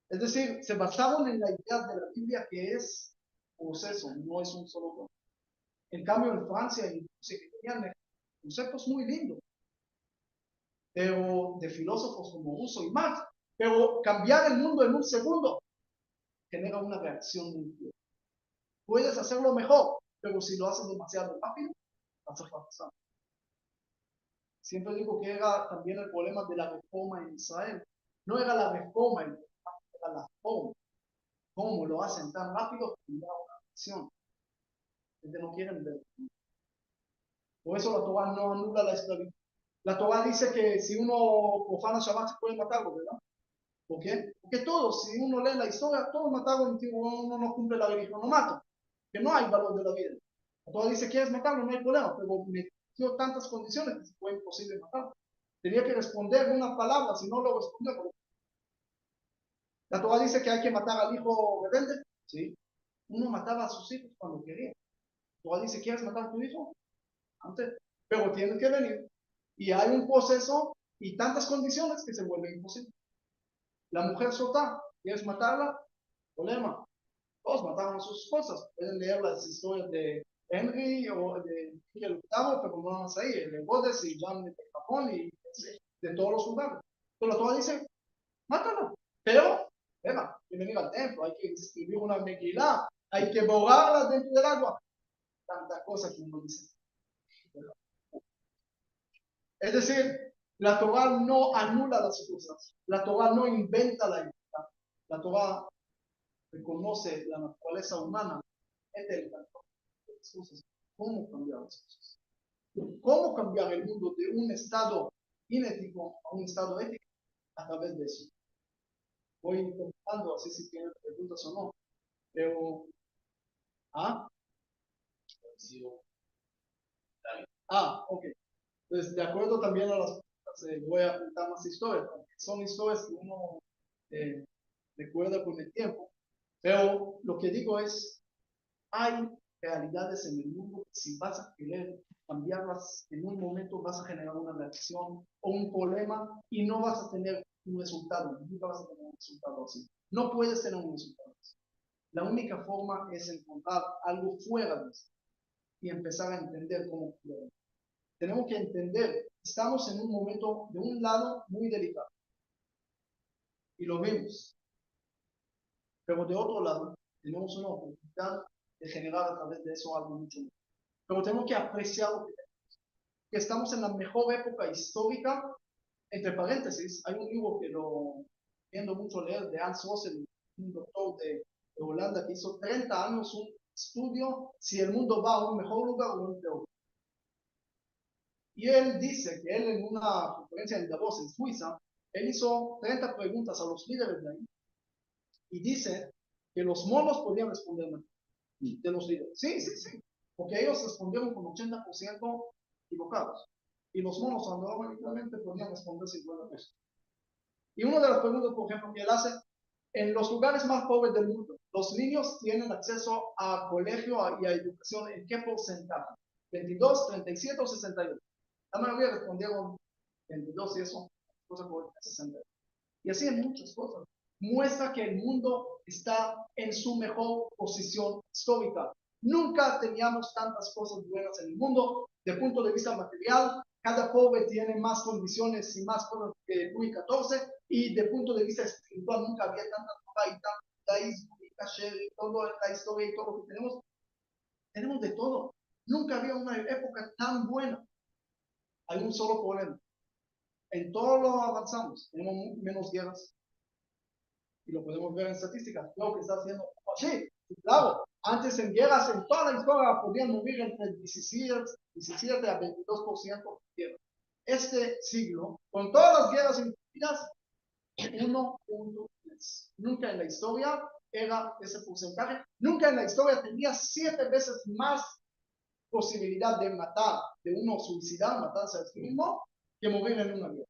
Es decir, se basaron en la idea de la Biblia que es proceso, no es un solo concepto. En cambio, en Francia y en Rusia, que tenían conceptos muy lindos, pero de filósofos como Rousseau y Marx, pero cambiar el mundo en un segundo genera una reacción muy fuerte. Puedes hacerlo mejor, pero si lo haces demasiado rápido, vas a fracasar. Siempre digo que era también el problema de la reforma en Israel. No era la reforma, era la forma. ¿Cómo lo hacen tan rápido? Una acción. No quieren ver. Por eso la Torah no anula la esclavitud. La Torah dice que si uno profana Shabbat se puede matarlo, ¿verdad? ¿Por qué? Porque todos, si uno lee la historia, todos mataron y uno no cumple la religión, no mata. Que no hay valor de la vida. La Torah dice, ¿quieres matarlo? No hay problema, pero metió tantas condiciones que fue imposible matarlo. Tenía que responder una palabra, si no lo respondió. La Torah dice que hay que matar al hijo rebelde. Sí. Uno mataba a sus hijos cuando quería. La Torah dice, ¿quieres matar a tu hijo? Antes. Pero tienes que venir. Y hay un proceso y tantas condiciones que se vuelve imposible. La mujer sota, ¿quieres matarla? Problema. Todos mataron a sus esposas. Pueden leer las historias de Henry o de Miguel VIII, pero no vamos ahí, de Bodes y Jean de Japón y de todos los lugares. Pero la Torah dice, mátala. Pero, venga, hay que venir al templo, hay que escribir una mequilá, hay que borrarla dentro del agua. Tanta cosa que uno dice. Es decir, la Torah no anula las cosas, la Torah no inventa la identidad, la Torah reconoce la naturaleza humana, es el las cosas. ¿Cómo cambiar las cosas? ¿Cómo cambiar el mundo de un estado inético a un estado ético? A través de eso. Voy contando así si tienen preguntas o no, pero ok. Entonces, de acuerdo también a las preguntas, voy a contar más historias, porque son historias que uno recuerda con el tiempo. Pero lo que digo es, hay realidades en el mundo que si vas a querer cambiarlas en un momento vas a generar una reacción o un problema y no vas a tener un resultado, nunca vas a tener un resultado así. No puedes tener un resultado así. La única forma es encontrar algo fuera de eso y empezar a entender cómo fuera. Tenemos que entender, estamos en un momento de un lado muy delicado y lo vemos, pero de otro lado tenemos una oportunidad de generar a través de eso algo mucho mejor. Pero tenemos que apreciar lo que tenemos, que estamos en la mejor época histórica. Entre paréntesis, hay un libro que lo viendo mucho leer de Hans Rosling, un doctor de Holanda que hizo 30 años un estudio si el mundo va a un mejor lugar o un peor. Y él dice que él en una conferencia en Davos, en Suiza, él hizo 30 preguntas a los líderes de ahí y dice que los monos podían responder de los líderes. Sí, porque ellos respondieron con 80% equivocados y los monos normalmente podían responder 50%. Y una de las preguntas, por ejemplo, que él hace, en los lugares más pobres del mundo, ¿los niños tienen acceso a colegio y a educación en qué porcentaje? ¿22, 37 o 62? La mayoría respondieron 22 y eso, cosa por 60. Y así en muchas cosas. Muestra que el mundo está en su mejor posición histórica. Nunca teníamos tantas cosas buenas en el mundo. De punto de vista material, cada pobre tiene más condiciones y más cosas que Luis XIV. Y de punto de vista espiritual, nunca había tanta Torah y tanto judaísmo y kasher y toda la historia y todo lo que tenemos. Tenemos de todo. Nunca había una época tan buena. Hay un solo problema. En todo lo avanzamos, tenemos menos guerras. Y lo podemos ver en estadísticas. Lo que está haciendo. Sí, claro. Antes en guerras, en toda la historia, podían morir entre 17 a 22% de guerras. Este siglo, con todas las guerras incluidas, 1.3. Nunca en la historia era ese porcentaje. Nunca en la historia tenía 7 veces más posibilidad de matar, de uno suicidar, matarse a sí mismo, que morir en una guerra.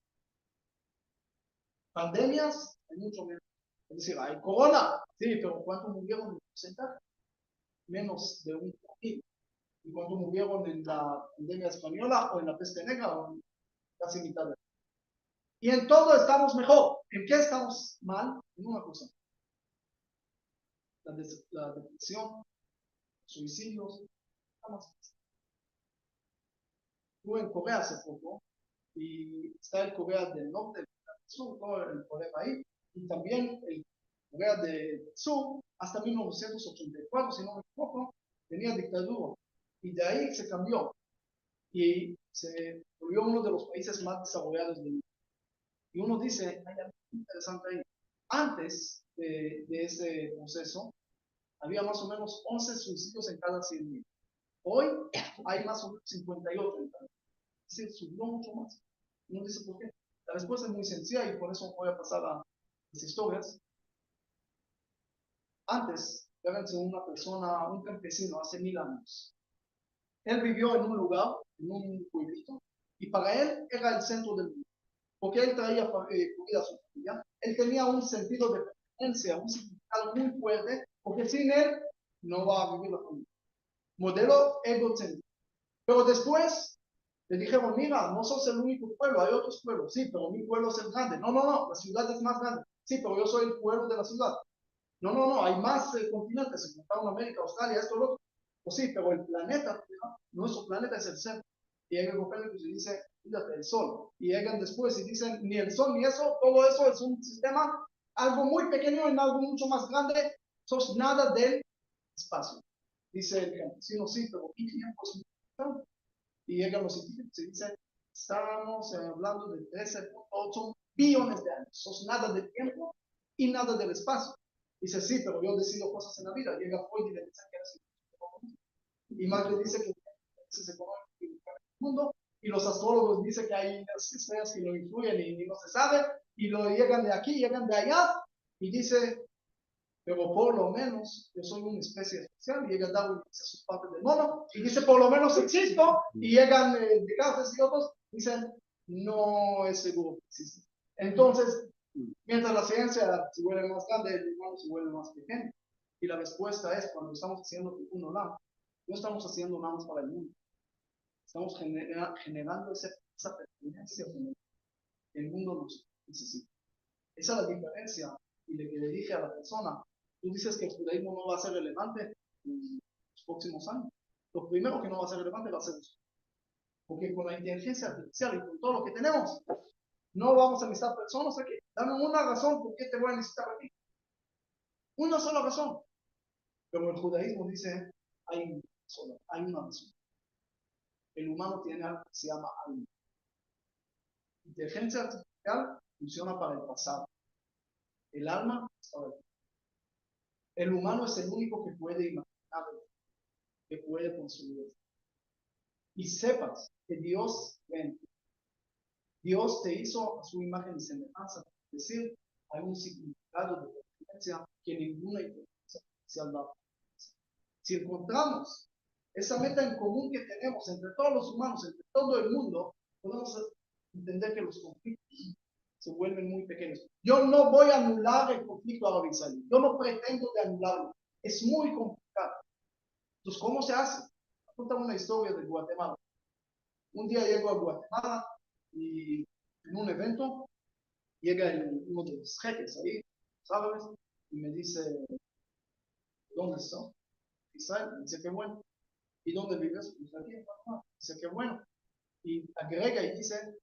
Pandemias, hay mucho menos. Es decir, hay corona, sí, pero ¿cuántos murieron en porcentaje? Menos de 1%. y cuántos murieron en la pandemia española o en la peste negra, o en casi mitad de. Y en todo estamos mejor. ¿En qué estamos mal? En una cosa. La depresión, suicidios, estamos. Estuve en Corea hace poco, y está el Corea del Norte, el Sur, todo el problema ahí, y también el Corea del Sur, hasta 1984, si no me equivoco, tenía dictadura, y de ahí se cambió, y se volvió uno de los países más desarrollados del mundo. Y uno dice, hay algo interesante ahí. Antes de ese proceso, había más o menos 11 suicidios en cada 100.000. Hoy hay más o menos 58 en cada. Es decir, subió mucho más. Uno dice, ¿por qué? La respuesta es muy sencilla y por eso voy a pasar a las historias. Antes, fíjense, una persona, un campesino, hace 1000 años. Él vivió en un lugar, en un pueblito, y para él era el centro del mundo, porque él traía comida a su familia. Él tenía un sentido de pertenencia, un significado muy fuerte, porque sin él no va a vivir la familia. Modelo egocéntrico. Pero después le dijeron, mira, no sos el único pueblo, hay otros pueblos. Sí, pero mi pueblo es el grande. No, la ciudad es más grande. Sí, pero yo soy el pueblo de la ciudad. No, hay más continentes, se encontraron América, Australia, esto, lo otro. Pues sí, pero el planeta, nuestro planeta es el centro. Y llega Copérnico y dice, fíjate, el sol. Y llegan después y dicen, ni el sol ni eso, todo eso es un sistema, algo muy pequeño en algo mucho más grande, sos nada del espacio. Dice el campesino, sí, pero ¿qué tiempo es muy? Y llegan los científicos y dicen, estamos hablando de 13.8 billones de años. Sos nada del tiempo y nada del espacio. Dice, sí, pero yo decido cosas en la vida. Llega Freud y le dice que es económico. Y Marx le dice que es económico en el mundo. Y los astrólogos dicen que hay estrellas que lo influyen y no se sabe. Y lo llegan de aquí, llegan de allá. Y dice, pero por lo menos yo soy una especie especial. Y llega Darwin y dice sus partes del mono. Y dice, por lo menos existo. Y llegan Descartes y otros. Dicen, no es seguro que existe. Entonces, mientras la ciencia se vuelve más grande, el humano se vuelve más pequeño. Y la respuesta es, cuando estamos haciendo uno lado, no estamos haciendo nada más para el mundo. Estamos generando esa pertenencia que el mundo nos necesita. Esa es la diferencia. Y le dije a la persona, tú dices que el judaísmo no va a ser relevante en los próximos años. Lo primero que no va a ser relevante va a ser eso. Porque con la inteligencia artificial y con todo lo que tenemos, no vamos a necesitar personas aquí. Dame una razón por qué te voy a necesitar aquí. Una sola razón. Pero el judaísmo dice, hay una razón. El humano tiene algo que se llama alma. Inteligencia artificial funciona para el pasado. El alma es para el futuro. El humano es el único que puede imaginar, que puede construir. Y sepas que Dios te hizo a su imagen y semejanza. Es decir, hay un significado de pertenencia que ninguna inteligencia artificial da. Si encontramos esa meta en común que tenemos entre todos los humanos, entre todo el mundo, podemos entender que los conflictos se vuelven muy pequeños. Yo no voy a anular el conflicto árabe-israelí. Yo no pretendo de anularlo. Es muy complicado. Entonces, ¿cómo se hace? Cuenta una historia de Guatemala. Un día llego a Guatemala y en un evento llega uno de los jeques ahí, ¿sabes? Y me dice, ¿dónde está? Israel. Me dice, qué bueno. ¿Y dónde vives? Pues aquí en Panamá. Dice, qué bueno. Y agrega y dice,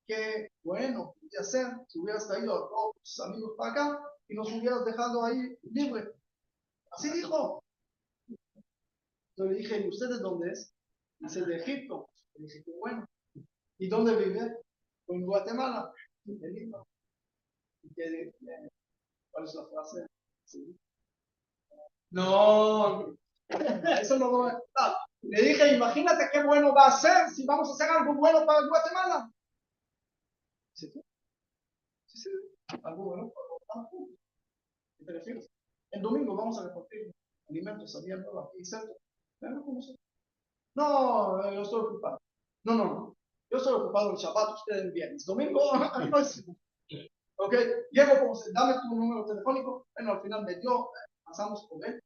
qué bueno podría ser si hubieras traído a todos tus amigos para acá y nos hubieras dejado ahí libre. Así dijo. Yo le dije, ¿y ustedes dónde es? Dice, de Egipto. Le dije, qué bueno. ¿Y dónde vive? En Guatemala. Qué lindo. ¿Cuál es la frase? Sí. No, eso no lo va a estar. Le dije, imagínate qué bueno va a ser si vamos a hacer algo bueno para Guatemala. ¿Sí? Sí, algo bueno para Guatemala. ¿Qué te refieres? El domingo vamos a repartir alimentos abiertos aquí cerca. No, yo estoy ocupado. No. Yo estoy ocupado el Shabbat, ustedes el viernes. Domingo, no es. Ok, llego, pues, dame tu número telefónico. Bueno, al final me dio, pasamos por él.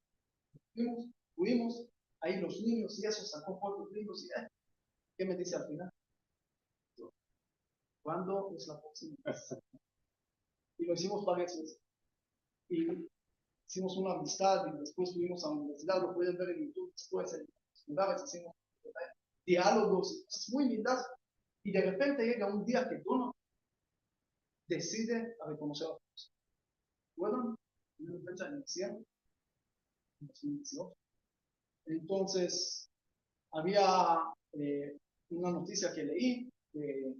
Fuimos. ahí los niños y eso, sacó fotos lindos y ¿qué me dice al final? ¿Cuándo es la próxima vez? Y lo hicimos varias veces. Y hicimos una amistad y después fuimos a la universidad, lo pueden ver en YouTube, después en los lugares hicimos diálogos, cosas muy lindas. Y de repente llega un día que Dono decide a reconocer a Dios. ¿Recuerdan? Una fecha en diciembre, en 2018. Entonces, había una noticia que leí de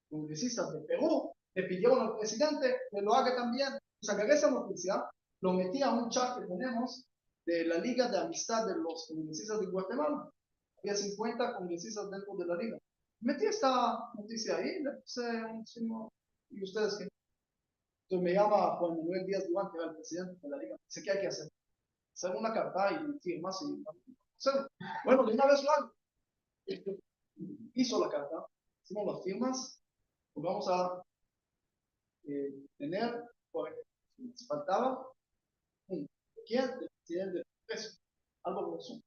congresistas de Perú le pidieron al presidente que lo haga también. Pues agarré esa noticia, lo metí a un chat que tenemos de la Liga de Amistad de los Congresistas de Guatemala. Había 50 congresistas dentro de la liga. Metí esta noticia ahí, le puse un signo, ¿y ustedes qué? Entonces me llama Juan Manuel Díaz Durán, que era el presidente de la liga. Dice, ¿qué hay que hacer? Hacer una carta y firmas y hacerlo. Bueno, de una vez lo hago. Hizo la carta, hicimos las firmas, pues vamos a tener, si faltaba, ¿quién? El presidente del Congreso, algo por eso.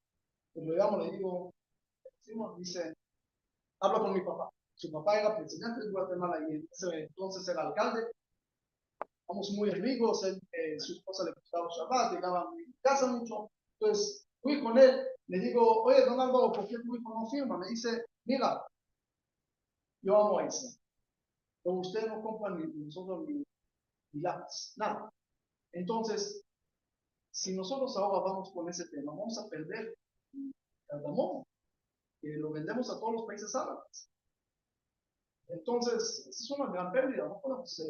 Pues lo llamo, le digo, dice, habla con mi papá. Su papá era presidente de Guatemala y entonces era alcalde. Vamos muy amigos, su esposa le gustaba Shabbat, llegaba a mi casa mucho. Entonces fui con él, le digo, oye, don Álvaro, ¿por qué tu hijo no firma? Me dice, mira, yo amo a Israel, pero usted no compra ni nosotros ni lápiz, nada. Entonces, si nosotros ahora vamos con ese tema, vamos a perder Cardamón, que lo vendemos a todos los países árabes. Entonces, es una gran pérdida, no podemos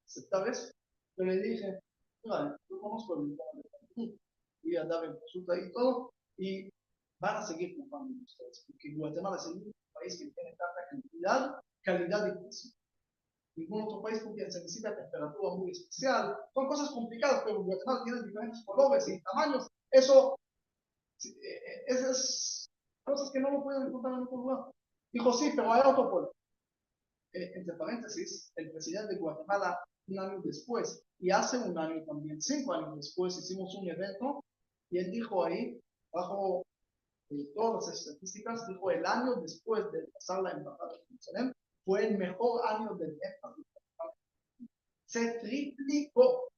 aceptar eso. Pero le dije, mira, yo conozco el tema, voy a dar en consulta y todo, y van a seguir comprando ustedes, porque Guatemala es el único país que tiene tanta cantidad, calidad y precio. Ningún otro país porque se necesita temperatura muy especial. Son cosas complicadas, pero Guatemala tiene diferentes colores y tamaños. Eso, esas cosas que no lo pueden encontrar en otro lugar. Dijo, sí, pero hay otro pueblo. Entre paréntesis, el presidente de Guatemala, un año después, y hace un año también, 5 años después, hicimos un evento, y él dijo ahí, bajo todas las estadísticas, dijo, el año después de pasar la embajada de Jerusalén, fue el mejor año del EFA. Se triplicó.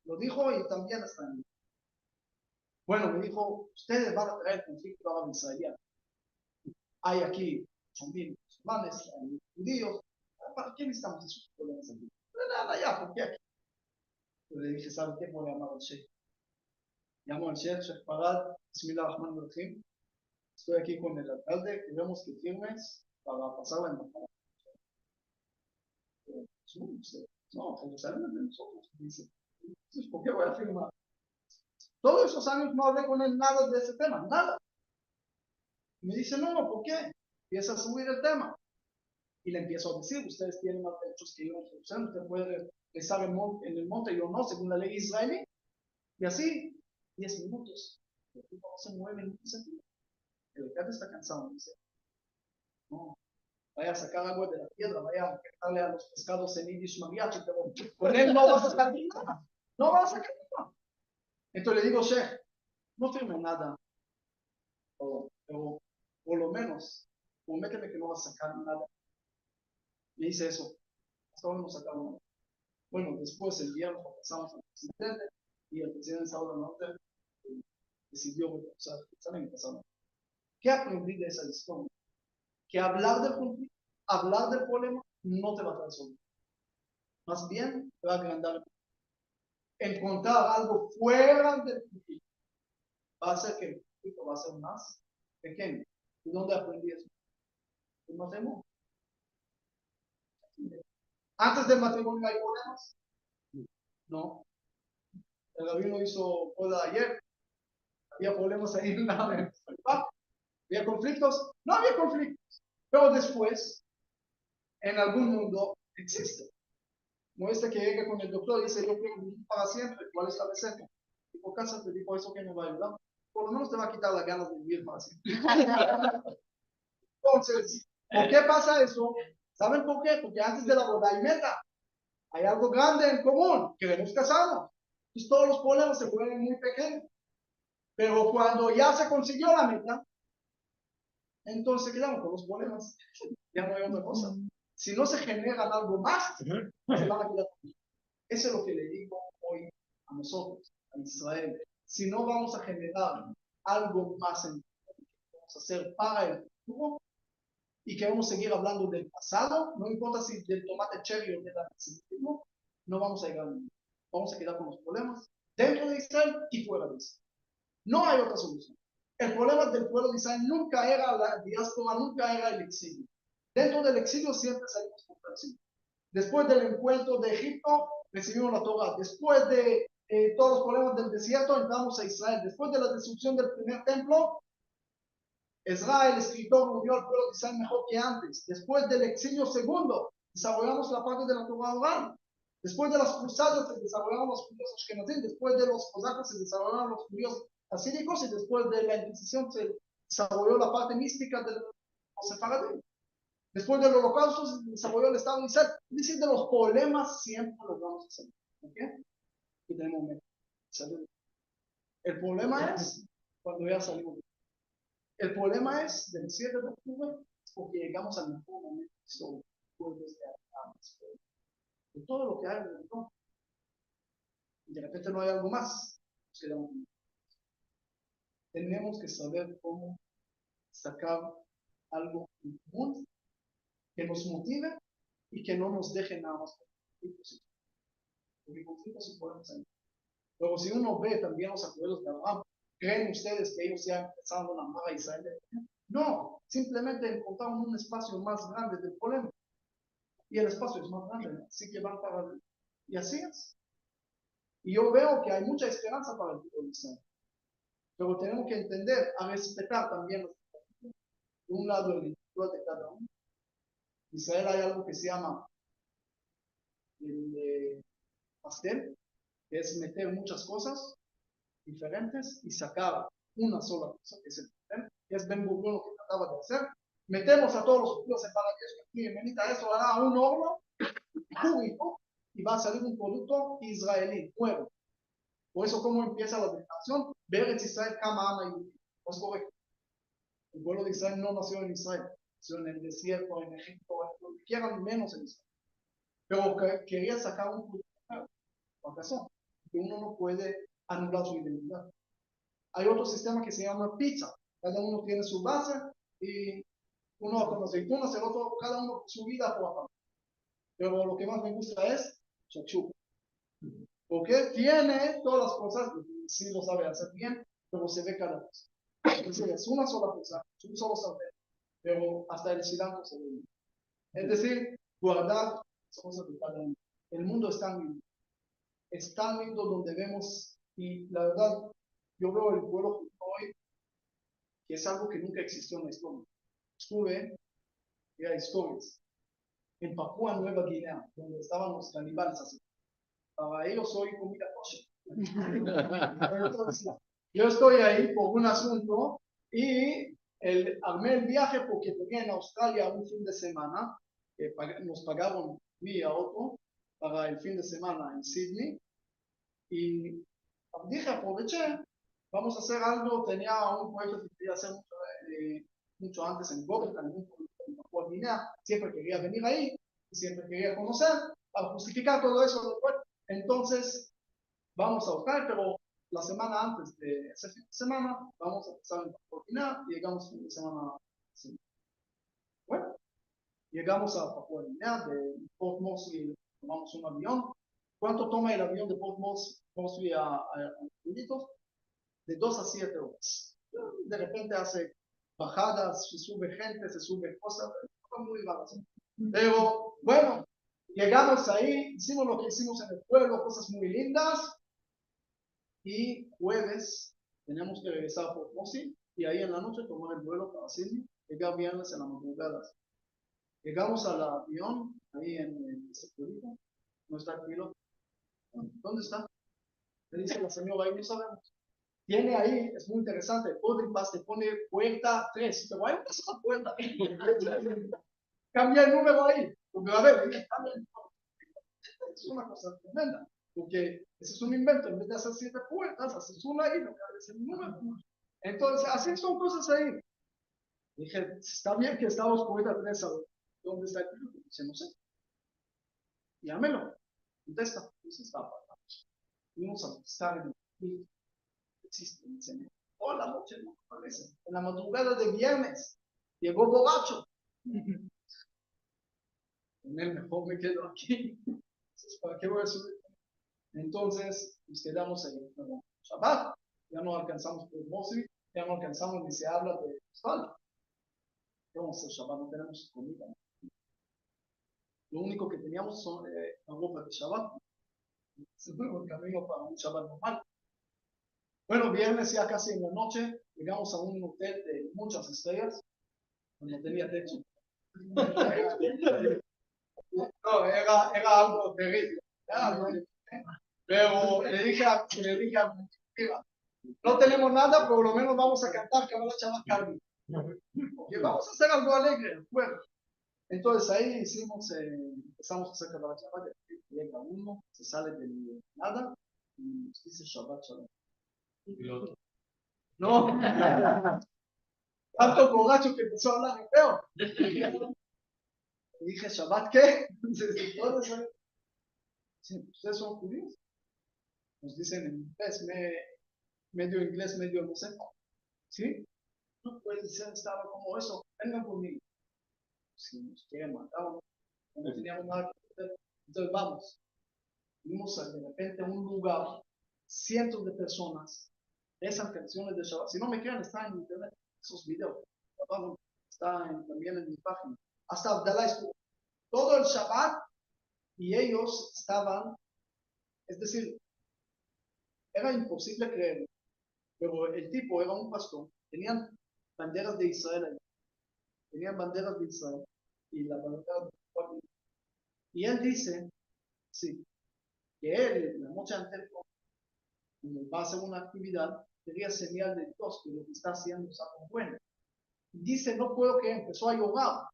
Lo dijo y también está en. Bueno, me dijo, ustedes van a traer conflicto árabe-israelí. Hay aquí 8,000 musulmanes, hay judíos. ¿Para qué necesitamos esos problemas aquí? Nada, ya, ¿por qué aquí? Yo le dije, ¿sabe qué? Voy a llamar al Sheikh. Llamo al Sheikh Farad, Bismillahirrahmanirrahim. Estoy aquí con el alcalde, queremos que firmes para pasar la embajada. No, Jerusalén es de nosotros. Dice, ¿por qué voy a firmar? Todos esos años no hablé con él nada de ese tema, nada. Y me dice, no, ¿por qué? Empieza a subir el tema. Y le empiezo a decir, ustedes tienen más derechos que yo, usted puede estar en el monte, yo no, según la ley israelí. Y así, 10 minutos. El tipo no se mueve en ningún sentido. El alcalde está cansado, dice, no, vaya a sacar agua de la piedra, vaya a quitarle a los pescados en Yiddish mariachi, pero con él no va a sacar nada. No va a sacar nada. Entonces le digo, Sheikh, no firme nada, pero por lo menos, prométeme que no va a sacar nada. Me dice eso. Hasta ahora no sacaron nada. Bueno, después el viernes pasamos al presidente y el presidente de Sábado Norte decidió reconocer el examen y pasaron. ¿Qué aprendí de esa historia? Que hablar del conflicto, hablar del problema, no te va a resolver. Más bien, te va a agrandar. Encontrar algo fuera del conflicto va a hacer que el conflicto va a ser más pequeño. ¿Y dónde aprendí eso? ¿En matrimonio? ¿Antes del matrimonio hay problemas? No. El rabino hizo boda ayer. ¿Había problemas ahí en la ¿Había conflictos? No había conflictos. Pero después, en algún mundo, existe. No este que llega con el doctor y dice, yo quiero vivir para siempre. ¿Cuál es la receta? Y por casa te digo, ¿eso que me va a ayudar? Por lo menos te va a quitar las ganas de vivir para siempre. Entonces, ¿por qué pasa eso? ¿Saben por qué? Porque antes de la boda hay meta. Hay algo grande en común. Queremos casarnos. Entonces todos los problemas se vuelven muy pequeños. Pero cuando ya se consiguió la meta, entonces quedamos con los problemas. Ya no hay otra cosa. Si no se generan algo más, se van a quedar. Eso es lo que le digo hoy a nosotros, a Israel. Si no vamos a generar algo más en que vamos a hacer para el futuro y queremos seguir hablando del pasado, no importa si del tomate cherry o del antisemitismo, no vamos a llegar a ningún. Vamos a quedar con los problemas dentro de Israel y fuera de Israel. No hay otra solución. El problema del pueblo de Israel nunca era la diáspora, nunca era el exilio. Dentro del exilio siempre salimos con el exilio. Después del encuentro de Egipto, recibimos la Torah. Después de todos los problemas del desierto, entramos a Israel. Después de la destrucción del primer templo, Ezra, el escritor, unió al pueblo de Israel mejor que antes. Después del exilio segundo, desarrollamos la parte de la Torah oral. Después de las cruzadas, se desarrollaron los judíos ashkenazim. Después de los cosacos, se desarrollaron los judíos asíricos. Y después de la Inquisición, se desarrolló la parte mística de los sefaradíes. Después del holocausto se desarrolló el Estado de Israel. Es decir, de los problemas siempre los vamos a hacer. ¿Ok? Y tenemos meta. El problema es cuando ya salimos. El problema es del 7 de octubre porque llegamos al mejor momento histórico de todo lo que hay en el mundo. Y de repente no hay algo más. Tenemos que saber cómo sacar algo en común que nos motive y que no nos deje nada más porque conflictos sí podemos salir. Pero si uno ve también los acuerdos de Abraham, ¿creen ustedes que ellos ya empezaron a amar a Israel? No, simplemente encontraron un espacio más grande del problema. Y el espacio es más grande, así que van para el... Y así es. Y yo veo que hay mucha esperanza para el pueblo de Israel. Pero tenemos que entender, a respetar también los de un lado el individual de cada uno. En Israel hay algo que se llama el pastel, que es meter muchas cosas diferentes y sacar una sola cosa, que es el pastel, que es Ben Gurion lo que trataba de hacer. Metemos a todos los judíos en Paradies, y menita eso hará un horno público y va a salir un producto israelí, nuevo. Por eso, ¿cómo empieza la declaración? Beretz Israel Kama Ama Yehudi. No es correcto. El pueblo de Israel no nació en Israel, nació en el desierto, en Egipto, en donde quieran, menos en Israel. Pero quería sacar un producto nuevo. ¿Por razón? Que uno no puede anular su identidad. Hay otro sistema que se llama pizza. Cada uno tiene su base y uno con aceitunas, el otro, cada uno su vida por aparte. Pero lo que más me gusta es shakshuka. Porque tiene todas las cosas, sí lo sabe hacer bien, pero se ve cada cosa. Entonces es una sola cosa, un solo saber, pero hasta el cilantro se ve. Es decir, guardar las cosas de cada uno. El mundo es tan lindo donde vemos, y la verdad, yo veo el pueblo hoy, que es algo que nunca existió en la historia. Estuve, era historias, en Papúa Nueva Guinea, donde estaban los caníbales así. Para ellos soy comida kosher. Yo estoy ahí por un asunto y armé el viaje porque tenía en Australia un fin de semana, nos pagaron mi auto para el fin de semana en Sydney y dije, aproveché, vamos a hacer algo, tenía un proyecto que quería hacer mucho antes en Bogotá, en Papúa Guinea, siempre quería venir ahí, siempre quería conocer, para justificar todo eso después. Entonces, vamos a Australia, pero la semana antes de ese fin de semana, vamos a empezar en Papúa Guinea y llegamos fin de semana. Sí. Bueno, llegamos a Papúa Guinea, de Port Moresby tomamos un avión. ¿Cuánto toma el avión de Port Moresby a Pilitos? De 2 a 7 horas. De repente hace bajadas, se sube gente, se sube cosas, muy raras. Pero bueno, llegamos ahí, hicimos lo que hicimos en el pueblo, cosas muy lindas. Y jueves tenemos que regresar por Mosi y ahí en la noche tomar el vuelo para Sydney, llegar viernes en la madrugada. Llegamos al avión, ahí en el sectorito, no está el piloto. ¿Dónde está? Le dice la señora, ahí no sabemos. Tiene ahí, es muy interesante, el boarding pass te pone puerta 3, pero hay una sola puerta. Cambia el número ahí, porque a ver, es una cosa tremenda. porque ese es un invento, en vez de hacer 7 puertas, haces una y no cabes el número. Entonces, así son cosas ahí. Dije, está bien que estamos puerta 3, ¿dónde está el título? Dice, no sé. Llámelo, contesta. Dice, está pasando. Vamos a buscar en el existe, dice, toda la noche no aparece. En la madrugada de viernes, llegó borracho. En el mejor me quedo aquí. Entonces, ¿para qué voy a subir? Entonces, nos quedamos en Shabbat, ya no alcanzamos por Mosri, ya no alcanzamos ni se habla de Shabbat. Vamos a Shabbat, no tenemos comida. Lo único que teníamos son la ropa de Shabbat. Se fue el camino para un Shabbat normal. Bueno, viernes ya casi en la noche, llegamos a un hotel de muchas estrellas, donde tenía techo. No, era algo terrible. Pero le dije a mira, no tenemos nada, por lo menos vamos a cantar Kabbalah Shabbat Carmen. Porque vamos a hacer algo alegre. Bueno, entonces ahí empezamos a hacer Kabbalah Shabbat. Llega uno, se sale de nada y nos dice Shabbat Shalom. No, tanto borracho que empezó a hablar feo. Le dije, ¿Shabbat qué? Entonces, ¿ustedes son judíos? Nos dicen en inglés, medio inglés, medio no sé. ¿Sí? No puede ser, estaba como eso. Vengan conmigo. Si nos quieren matar, no teníamos nada que hacer. Entonces vamos. Vimos de repente un lugar, cientos de personas, esas canciones de Shabbat. Si no me crean, está en internet, esos videos. Está también en mi página. Hasta Abdalá estuvo todo el Shabbat y ellos estaban, es decir, era imposible creerlo, pero el tipo era un pastor, tenían banderas de Israel ahí, tenían banderas de Israel y la bandera de y él dice, sí, que él, la noche anterior, cuando va a hacer una actividad, quería señal de Dios que lo que está haciendo es algo bueno. Y dice, no puedo que empezó a llorar,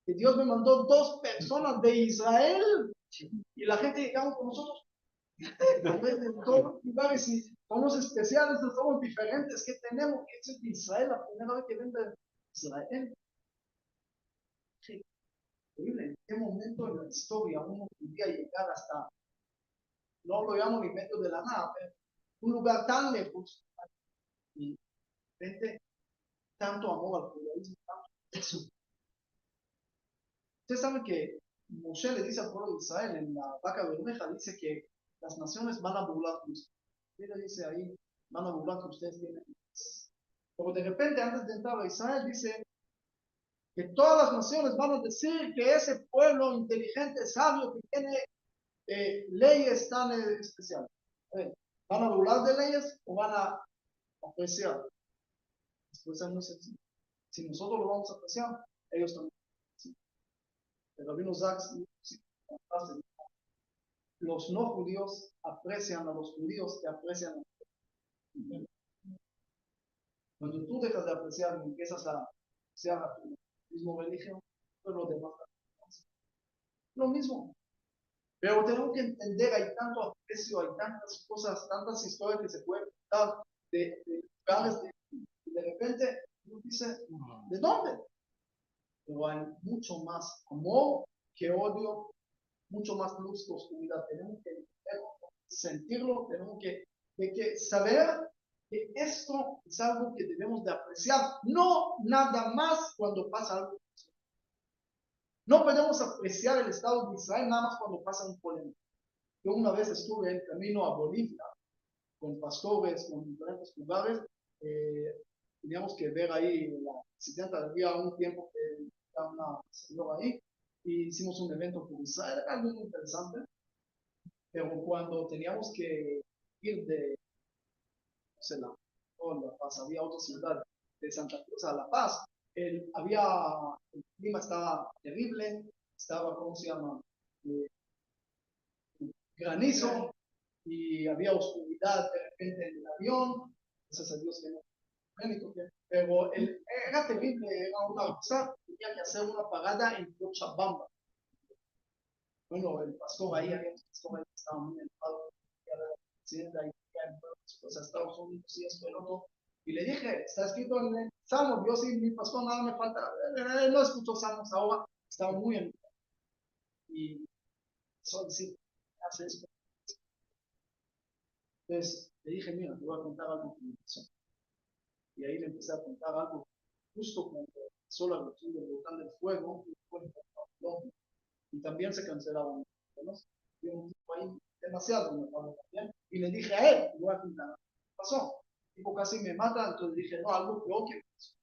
que Dios me mandó 2 personas de Israel y la gente llegamos con nosotros de todos los lugares y somos especiales, somos diferentes, que tenemos, que es de Israel, la primera vez que ven de Israel. Qué increíble, en qué momento en la historia uno podría llegar hasta, no lo llamo ni medio de la nada, pero un lugar tan lejos y gente, tanto amor al judaísmo, tanto eso. Ustedes saben que Moshe le dice al pueblo de Israel en la vaca bermeja, dice que las naciones van a burlar de ustedes. Y le dice ahí, van a burlar que ustedes tienen. Pero de repente, antes de entrar a Israel, dice que todas las naciones van a decir que ese pueblo inteligente, sabio, que tiene leyes tan especiales. ¿Van a burlar de leyes o van a apreciar? Después es muy sencillo. Si nosotros lo vamos a apreciar, ellos también. Sí. El rabino Zaks dice, los no judíos aprecian a los judíos que aprecian a los judíos. Cuando tú dejas de apreciar y empiezas a apreciar a tu mismo religión, pues lo demás lo mismo. Pero tenemos que entender, hay tanto aprecio, hay tantas cosas, tantas historias que se pueden contar de lugares de repente uno dice, ¿de dónde? Pero hay mucho más amor que odio, mucho más luz que oscuridad. Tenemos que sentirlo, tenemos que saber que esto es algo que debemos de apreciar, no nada más cuando pasa algo. No podemos apreciar el Estado de Israel nada más cuando pasa un problema. Yo una vez estuve en camino a Bolivia con pastores, con diferentes lugares. Teníamos que ver ahí la presidenta, había un tiempo que estaba una señora ahí y hicimos un evento por Israel, era algo muy interesante. Pero cuando teníamos que ir de, no sé, La Paz, había otra ciudad de Santa Cruz a La Paz, el clima estaba terrible, estaba, ¿cómo se llama? Granizo y había oscuridad de repente en el avión, gracias a Dios que no, pero era terrible, era una cosa, tenía que hacer una parada en Cochabamba. Bueno, el pastor ahí, había un pastor ahí que estaba muy enojado, y esto y lo otro. Y le dije, está escrito en el Salmo, Dios y mi pastor, nada me falta. Él no escuchó Salmos ahora, estaba muy en. Y eso decir, hace esto. Entonces le dije, mira, te voy a contar algo que me pasó. Y ahí le empecé a contar algo, justo cuando empezó la erupción del volcán del fuego, y también se cancelaron, ¿no? Y un tipo ahí demasiado me pagó también. Y le dije a él, voy a contar, ¿qué pasó? El tipo casi me mata, entonces dije, no, algo peor que pasó.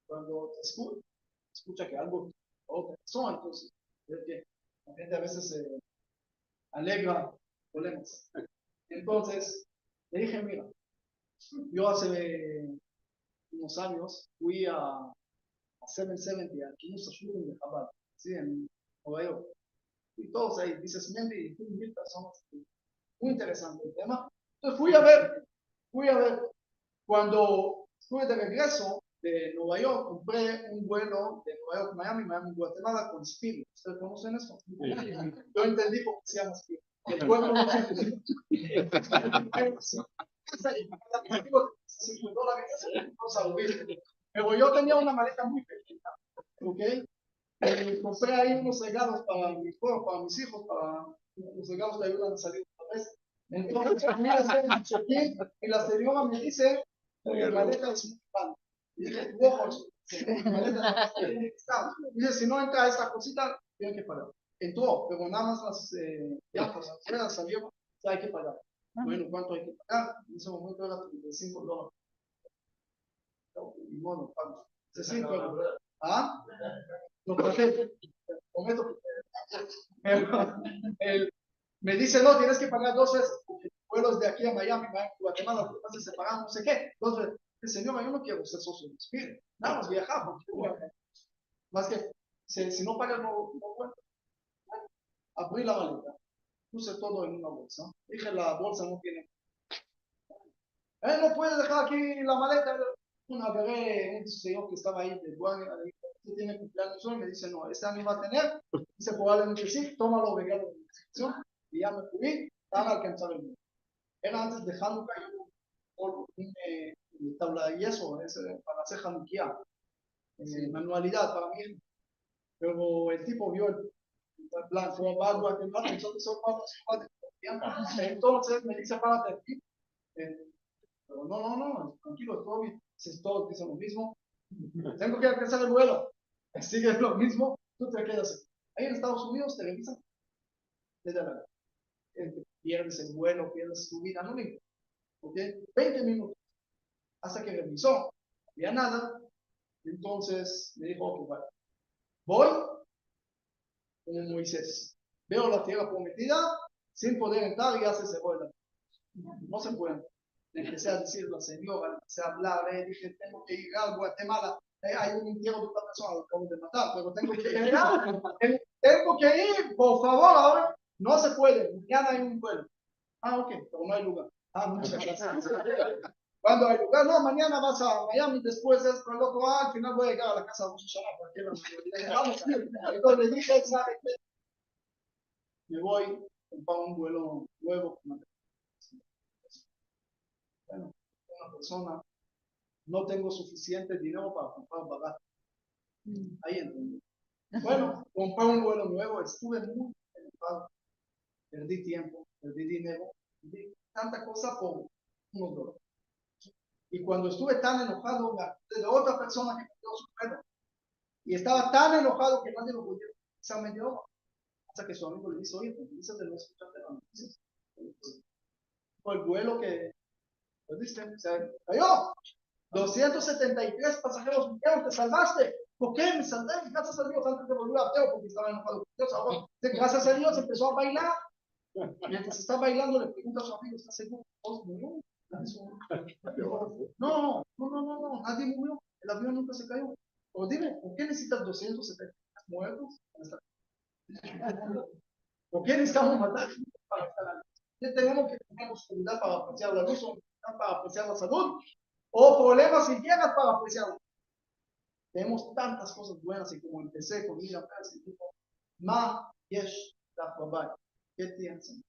Cuando te escucha que algo peor que pasó, entonces, es que la gente a veces se alegra problemas. Entonces, le dije, mira, yo hace unos años fui a 770, aquí en Shulchan de Chabad, ¿sí? En Nueva York. Y todos ahí, dices, y 1,000 personas. Muy interesante el tema. Entonces fui a ver. Cuando estuve de regreso de Nueva York, compré un vuelo de Nueva York, Miami, Miami, Guatemala con Spirit. ¿Ustedes conocen eso? Yo entendí por qué se llama Spirit. El vuelo no pero yo tenía una maleta muy pequeña, ¿ok? Compré ahí unos regalos para mi pueblo, para mis hijos, para los regalos que ayudan a salir otra vez. Entonces, fui a hacer el check-in y la señora me dice, la maleta es muy grande. Y dije, ojo, maleta dice, si no entra esta cosita, tiene que pagar. Entró, pero nada más las llantas afuera salió, o sea, hay que pagar. Bueno, ¿cuánto hay que pagar? En ese momento era $35. Y bueno, pago. Sí, pero, ¿ah? Lo traté, prometo que me dice, no, tienes que pagar 2 veces, porque vuelos de aquí a Miami, Guatemala, lo que pasa es que se pagan no sé qué. Entonces, señor, yo no quiero ser socio de Spirit, nada más viajar, más que, si no pagas, no puedo. Abrí la maleta, puse todo en una bolsa, dije, la bolsa no tiene. No puedes dejar aquí la maleta. Agarré un señor que estaba ahí de guardia, que tiene cumpleaños hoy, me dice, no, este año va a tener, dice, probablemente sí, tómalo, regalo de inscripción, y ya me fui para alcanzar el mundo. Era antes de Hanukkah, un tabla de yeso, para hacer Hanukkah, manualidad para mí, pero el tipo vio el plan, fue a Guatemala, entonces me dice, párate aquí, pero no, tranquilo, todo bien. Si todos dicen lo mismo, tengo que alcanzar el vuelo. Sigue lo mismo, tú te quedas. Ahí en Estados Unidos te revisan desde la pierdes el vuelo, pierdes tu vida, no me importa. ¿Okay? 20 minutos hasta que revisó, no había nada. Entonces me dijo, ok, vale. Voy como Moisés. Veo la tierra prometida sin poder entrar y ya se cerró el. No se puede. Le empecé a decir a la señora, empecé a hablar, dije, tengo que ir a Guatemala, hay un entierro de una persona, lo acabo de matar, pero tengo que ir, tengo que ir, por favor, ahora no se puede, mañana hay un vuelo. Ok, pero no hay lugar. Muchas gracias. ¿Cuándo hay lugar? No, mañana vas a Miami, después es con el otro, al final voy a llegar a la casa de Rosh Hashanah, porque vamos, entonces le dije, ¿sabe qué? Me voy para un vuelo nuevo. Bueno, una persona, no tengo suficiente dinero para comprar barato. Ahí entendí. Bueno, compré un vuelo nuevo, estuve muy enojado, perdí tiempo, perdí dinero, perdí tanta cosa por unos dólares. Y cuando estuve tan enojado, me acordé de otra persona que perdió su vuelo y estaba tan enojado que nadie lo podía hacer media hora. Hasta que su amigo le dice, oye, ¿te dices de no escucharte las noticias? Fue el vuelo que perdiste, se cayó. 273 pasajeros murieron, te salvaste. ¿Por qué me salvé? Gracias a Dios, antes de volver a Teo, porque estaba enojado con Dios. Ahora, gracias a Dios, empezó a bailar. Mientras está bailando, le pregunta a su amigo, ¿estás seguro? ¿Todos murieron? No, nadie murió. El avión nunca se cayó. Pero dime, ¿por qué necesitas 273 muertos? ¿Por qué necesitamos matar para estar ahí? ¿Qué tenemos que tener oscuridad para apreciar la luz o para apreciar la salud? ¿O problemas y guerras para apreciarla? Tenemos tantas cosas buenas y como empecé con Mira Pérez, dijo, Ma Yesh Tafrabai. ¿Qué tienes?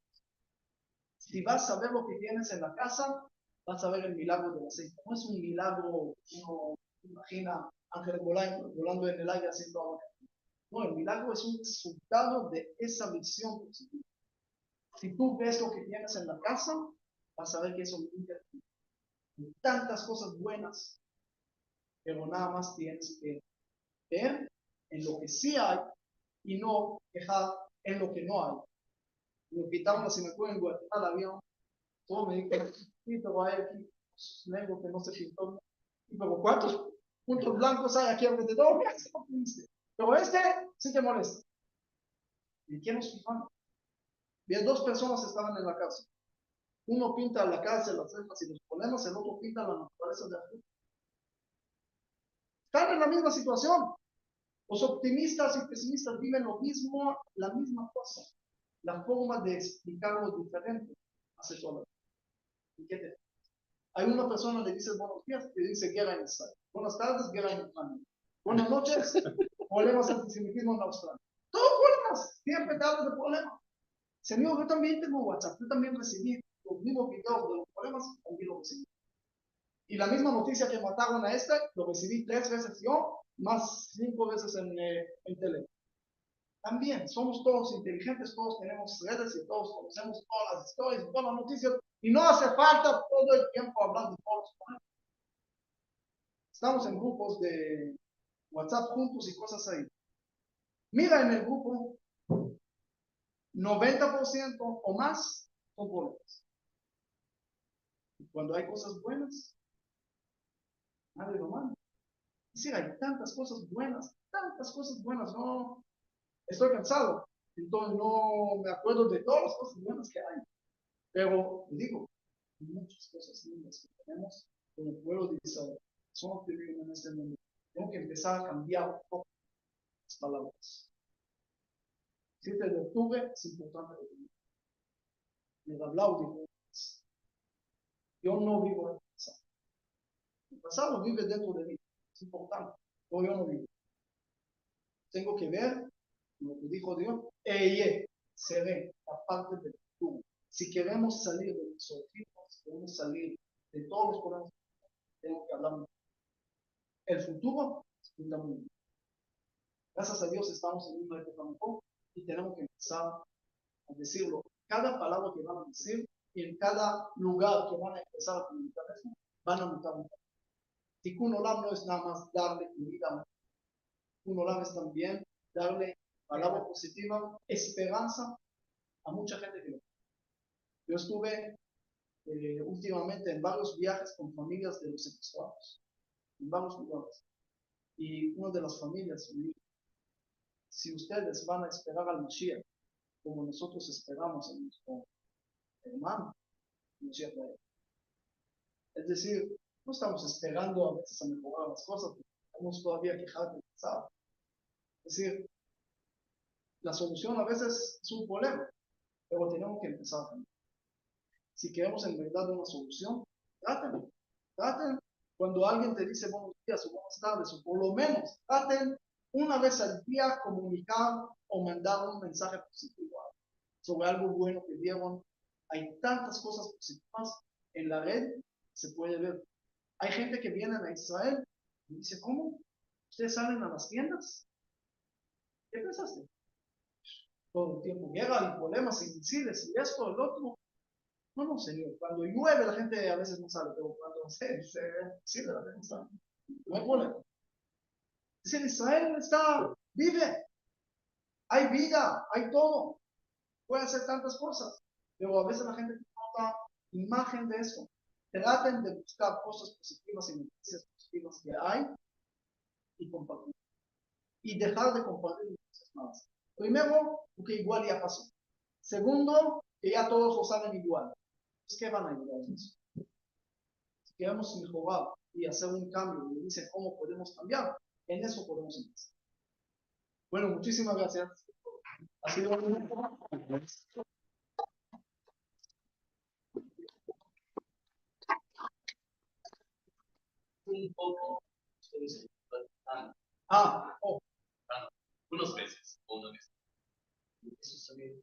Si vas a ver lo que tienes en la casa, vas a ver el milagro del aceite. No es un milagro, uno imagina ángeles volando en el aire haciendo agua. No, el milagro es un resultado de esa visión positiva. Si tú ves lo que tienes en la casa, vas a ver que eso limpia tantas cosas buenas, pero nada más tienes que ver en lo que sí hay y no quejar en lo que no hay. Lo quitaron, si me acuerdo, en Guatemala había todo me dijo, sí, pero hay aquí negro que no se pintó. Pero ¿cuántos puntos blancos hay aquí alrededor? Pero este sí te molesta. ¿Y quién nos fijamos? Bien, dos personas estaban en la cárcel. Uno pinta la cárcel, las cejas y los problemas, el otro pinta la naturaleza de arriba. Están en la misma situación. Los optimistas y pesimistas viven lo mismo, la misma cosa. La forma de explicarlo diferente hace todo. ¿Y qué te? Hay una persona que le dice buenos días y dice guerra en Israel. Buenas tardes, guerra en Ucrania. Buenas noches, problemas de antisemitismo en Australia. Todos problemas, siempre te hablo de problemas. Señor, yo también tengo WhatsApp, yo también recibí los mismos videos de los problemas, también lo recibí. Y la misma noticia que mataron a esta, lo recibí 3 veces yo, más 5 veces en tele. También somos todos inteligentes, todos tenemos redes y todos conocemos todas las historias, todas las noticias, y no hace falta todo el tiempo hablar de todos los problemas. Estamos en grupos de WhatsApp juntos y cosas ahí. Mira en el grupo, 90% o más son problemas. Y cuando hay cosas buenas, nadie lo manda. Es decir, hay tantas cosas buenas, no, estoy cansado, entonces no me acuerdo de todas las cosas buenas que hay. Pero, digo, muchas cosas lindas que tenemos como pueblo de Israel. Somos que viven en este mundo. Tengo que empezar a cambiar un poco las palabras. 7 de octubre es importante que tenga. El hablado dijo, yo no vivo en el pasado. El pasado vive dentro de mí. Es importante. Pero yo no vivo. Tengo que ver lo que dijo Dios. Seré la parte del futuro. Si queremos salir de los objetivos, si queremos salir de todos los problemas, tengo que hablar. El futuro es fundamental. Gracias a Dios estamos en una época mejor y tenemos que empezar a decirlo. Cada palabra que van a decir y en cada lugar que van a empezar a comunicar eso, van a notar un cambio. Tikkun Olam no es nada más darle vida. Tikkun Olam es también darle palabra positiva, esperanza a mucha gente que lo. Yo estuve últimamente en varios viajes con familias de los secuestrados, en varios lugares. Y una de las familias me dijo, si ustedes van a esperar al Mashiach, como nosotros esperamos a nuestro hermano, Mashiach va a ir. Es decir, no estamos esperando a veces a mejorar las cosas, porque estamos todavía quejados del pasado. Es decir, la solución a veces es un problema, pero tenemos que empezar también. Si queremos en verdad una solución, traten. Cuando alguien te dice buenos días o buenas tardes, o por lo menos traten una vez al día comunicar o mandar un mensaje positivo sobre algo bueno que vieron. Hay tantas cosas positivas en la red, se puede ver. Hay gente que viene a Israel y dice, ¿cómo? ¿Ustedes salen a las tiendas? ¿Qué pensaste? Todo el tiempo guerra y problemas y misiles y esto, el otro. No, señor. Cuando llueve la gente a veces no sale, pero cuando sí, la gente sale. No hay problema. Es decir, Israel vive. Hay vida, hay todo. Puede hacer tantas cosas. Pero a veces la gente nota imagen de eso. Traten de buscar cosas positivas y noticias positivas que hay y compartir. Y dejar de compartir noticias malas. Primero, porque igual ya pasó. Segundo, que ya todos lo saben igual. Entonces, ¿qué van a ayudar en eso? Si queremos mejorar y hacer un cambio, y dice cómo podemos cambiar, en eso podemos empezar. Bueno, muchísimas gracias. Ha sido un poco, ustedes unos meses o una vez. Eso también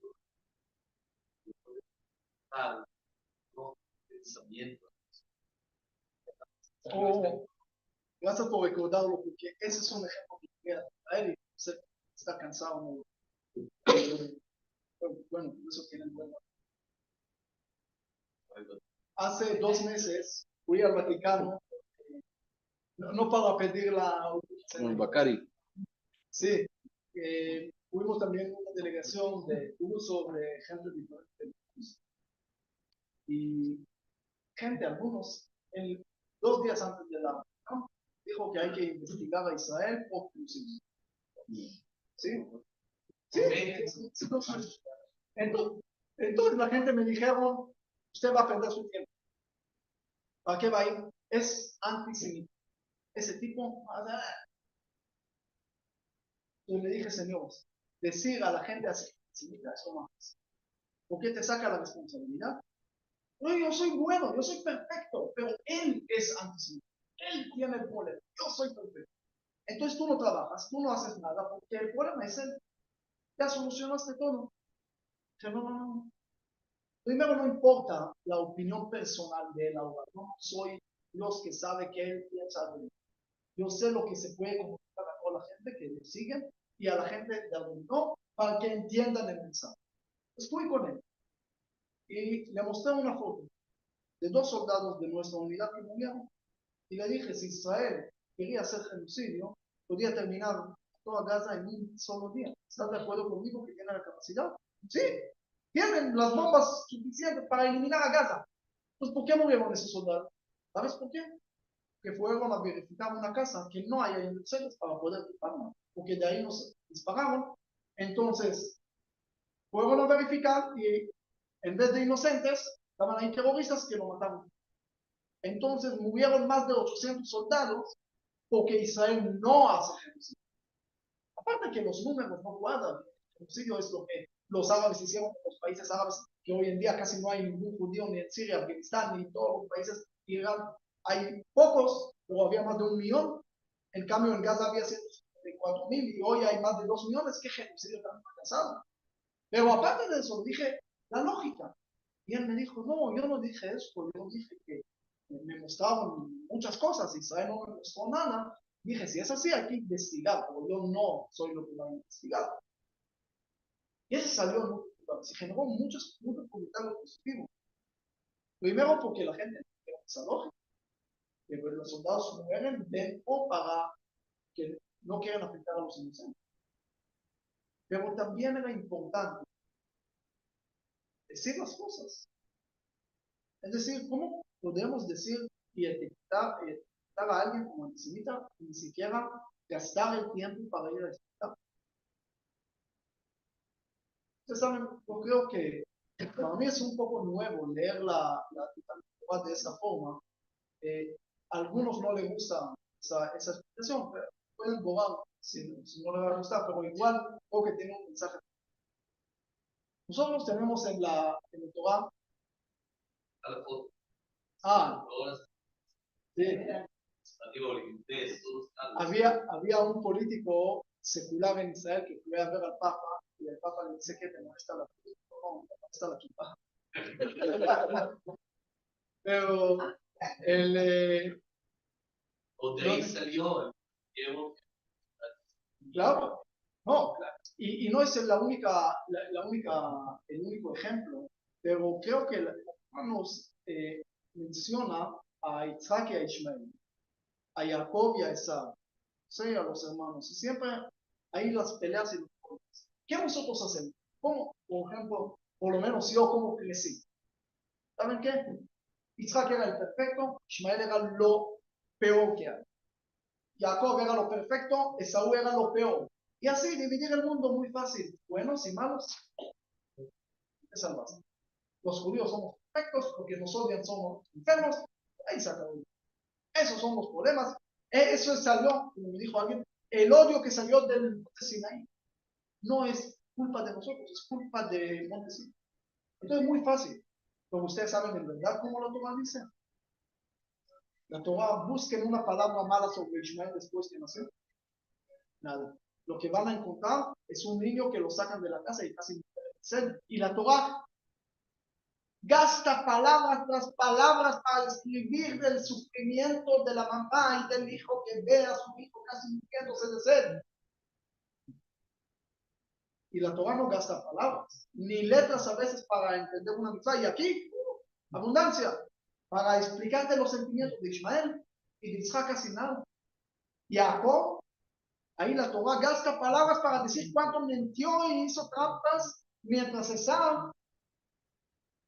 ¿no? Pensamiento Oh, gracias por recordarlo, porque ese es un ejemplo que quería traer y está cansado. ¿No? Bueno, eso tienen bueno. Hace 2 meses fui al Vaticano, no para pedir la... Con el Bacari. Sí, fuimos también una delegación de uso de gente diferente. Y gente, algunos, 2 días antes de la ¿no? dijo que hay que investigar a Israel por crucismo. ¿Sí? Sí. Entonces la gente me dijeron, usted va a perder su tiempo. ¿Para qué va a ir? Es antisemita. Ese tipo... Yo le dije, señores, decir a la gente así, antisemita, eso no es. ¿Por qué te saca la responsabilidad? No, yo soy bueno, yo soy perfecto, pero él es antisemita. Él tiene el problema, yo soy perfecto. Entonces tú no trabajas, tú no haces nada, porque el problema es él. Ya solucionaste todo. Dije, no. Primero, no importa la opinión personal de él ahora. No soy Dios que sabe que él piensa de él. Yo sé lo que se puede comunicar a toda la gente que le siguen y a la gente de algún no, para que entiendan el mensaje. Estuve con él y le mostré una foto de 2 soldados de nuestra unidad que murieron y le dije, si Israel quería hacer genocidio, podía terminar toda Gaza en un solo día. ¿Estás de acuerdo conmigo que tiene la capacidad? Sí, tienen las bombas suficientes para eliminar a Gaza. Entonces, ¿por qué murieron esos soldados? ¿Sabes por qué? Que fueron a verificar una casa que no haya inocentes para poder disparar, porque de ahí nos dispararon. Entonces, fueron a verificar y en vez de inocentes, estaban ahí terroristas que lo mataron. Entonces, murieron más de 800 soldados porque Israel no hace genocidio. Aparte que los números no cuadran. El genocidio es lo que los árabes hicieron en los países árabes, que hoy en día casi no hay ningún judío ni en Siria, Afganistán, ni en todos los países, Irán. Hay pocos, pero había más de 1 millón. En cambio, en Gaza había 154.000 y hoy hay más de 2 millones. ¿Qué genocidio tan fracasado? Pero aparte de eso, dije la lógica. Y él me dijo, no, yo no dije esto, yo dije que me mostraron muchas cosas, Israel no me mostró nada. Dije, si es así, hay que investigar, pero yo no soy lo que va a investigar. Y ese salió, se generó muchos comentarios positivos. Primero porque la gente tiene esa lógica, que los soldados mueren dentro para que no quieran afectar a los inocentes. Pero también era importante decir las cosas. Es decir, ¿cómo podemos decir y etiquetar a alguien como antisemita y ni siquiera gastar el tiempo para ir a etiquetar? Ustedes saben, yo creo que para mí es un poco nuevo leer la Torá de esta forma. Algunos no les gusta esa explicación, pero pueden borrar si no les va a gustar, pero igual creo que tiene un mensaje. Nosotros tenemos en el Torá. A la foto. Sí. Había un político secular en Israel que fue a ver al Papa y el Papa le dice que te molesta la equipa. Pero O de ahí salió. Claro, no, y no es el único ejemplo, pero creo que nos menciona a Isaac y a Ismael, a Jacob y a Esaú, sí, a los hermanos, y siempre hay las peleas y los problemas. ¿Qué nosotros hacemos? ¿Cómo, por ejemplo, por lo menos yo como crecí? ¿Saben qué? Isaac era el perfecto, Ismael era lo peor que hay. Jacob era lo perfecto, Esaú era lo peor. Y así dividir el mundo muy fácil. Buenos y malos. Es el base. Los judíos somos perfectos porque nos odian, somos enfermos. Ahí se acabó. Esos son los problemas. Eso salió, como me dijo alguien, el odio que salió del Monte Sinaí no es culpa de nosotros, es culpa de Monte Sinaí. Entonces es muy fácil. Pero ustedes saben en verdad cómo la Torah dice. La Torah, busquen una palabra mala sobre Ismael después de nacer. Nada. Lo que van a encontrar es un niño que lo sacan de la casa y casi y la Torah gasta palabras tras palabras para escribir del sufrimiento de la mamá y del hijo que ve a su hijo casi muriéndose de sed. Y la Torah no gasta palabras, ni letras a veces para entender una mitzvah. Y aquí, abundancia, para explicarte los sentimientos de Ismael y de Isaac casi nada. Y Jacob, ahí la Torah gasta palabras para decir cuánto mintió y hizo trampas, mientras Esaú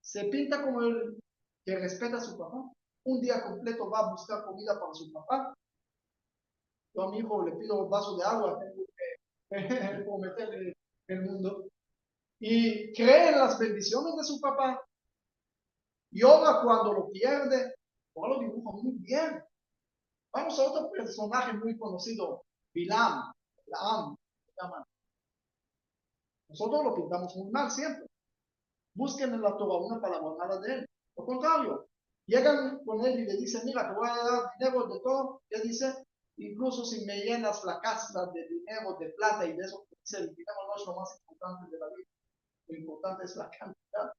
se pinta como el que respeta a su papá. Un día completo va a buscar comida para su papá. Yo a mi hijo le pido un vaso de agua, tengo que prometerle el mundo. Y cree en las bendiciones de su papá. Llora cuando lo pierde. Ahora lo dibuja muy bien. Vamos a otro personaje muy conocido, Bilam, se llama. Nosotros lo pintamos muy mal siempre. Busquen en la Torah una palabra de él. Lo contrario, llegan con él y le dicen, mira, te voy a dar dinero de todo. ¿Qué dice? Incluso si me llenas la casa de dinero, de plata y de eso, dice, el dinero no es lo más importante de la vida. Lo importante es la cantidad.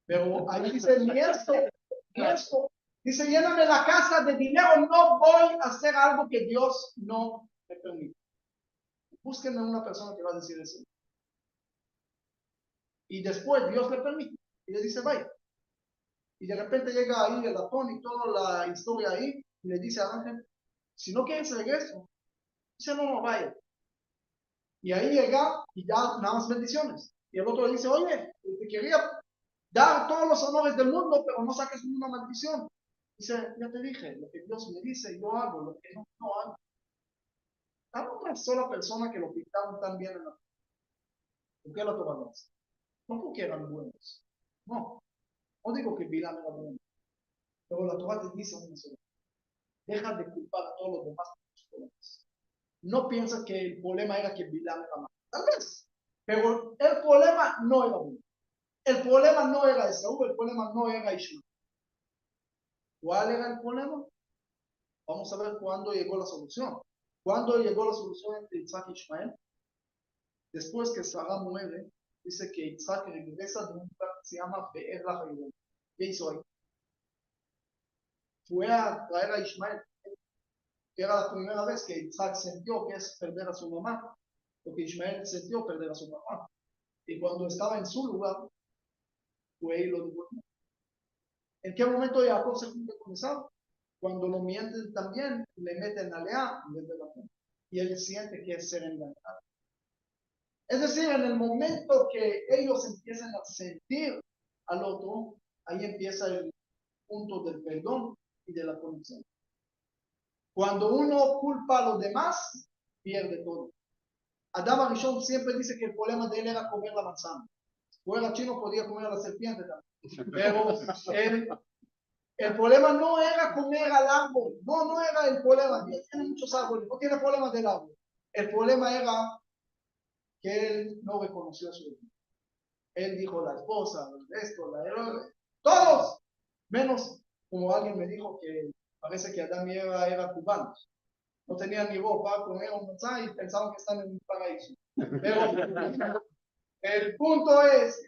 Pero ahí dice, ni esto. Dice, lléname la casa de dinero, no voy a hacer algo que Dios no me permite. Búsquenme una persona que va a decir eso. Y después Dios le permite. Y le dice, vaya. Y de repente llega ahí el Atón y toda la historia ahí. Y le dice a Ángel, si no quieres regreso. Dice, no, vaya. Y ahí llega y da nada más bendiciones. Y el otro le dice, oye, te quería dar todos los honores del mundo, pero no saques ninguna maldición. Dice, ya te dije, lo que Dios me dice, yo hago, lo que no hago. Hay una sola persona que lo pintaron tan bien en la... ¿Por qué la Torah no hace? No porque eran buenos. No digo que Bilam era bueno. Pero la Torah te dice una sola. Deja de culpar a todos los demás por tus problemas. No piensa que el problema era que Bilam era malo. Tal vez. Pero el problema no era bueno. El problema no era Esaú, el problema no era Ishmael. ¿Cuál era el problema? Vamos a ver cuándo llegó la solución. ¿Cuándo llegó la solución entre Isaac y Ishmael? Después que Sara muere, dice que Isaac regresa de un lugar que se llama Be'er Lahayim. ¿Qué hizo ahí? Fue a traer a Ishmael, que era la primera vez que Isaac sintió que es perder a su mamá, porque Ishmael sintió perder a su papá. Y cuando estaba en su lugar, fue y lo devolvió. ¿En qué momento Jacob se junta con Esaú? Cuando lo mienten también, le meten a Lea en vez de la mujer. Y él siente que es ser engañado. Es decir, en el momento que ellos empiezan a sentir al otro, ahí empieza el punto del perdón y de la conexión. Cuando uno culpa a los demás, pierde todo. Adam Arishon siempre dice que el problema de él era comer la manzana. Si fuera chino, podía comer a la serpiente también. Pero el problema no era comer al árbol. No era el problema. Dios tiene muchos árboles, no tiene problema del árbol. El problema era que él no reconoció a su hijo. Él dijo la esposa, esto, todos, menos como alguien me dijo que parece que Adán y Eva eran cubanos. No tenían ni voz para comer un mensaje y pensaban que están en un paraíso. Pero el punto es,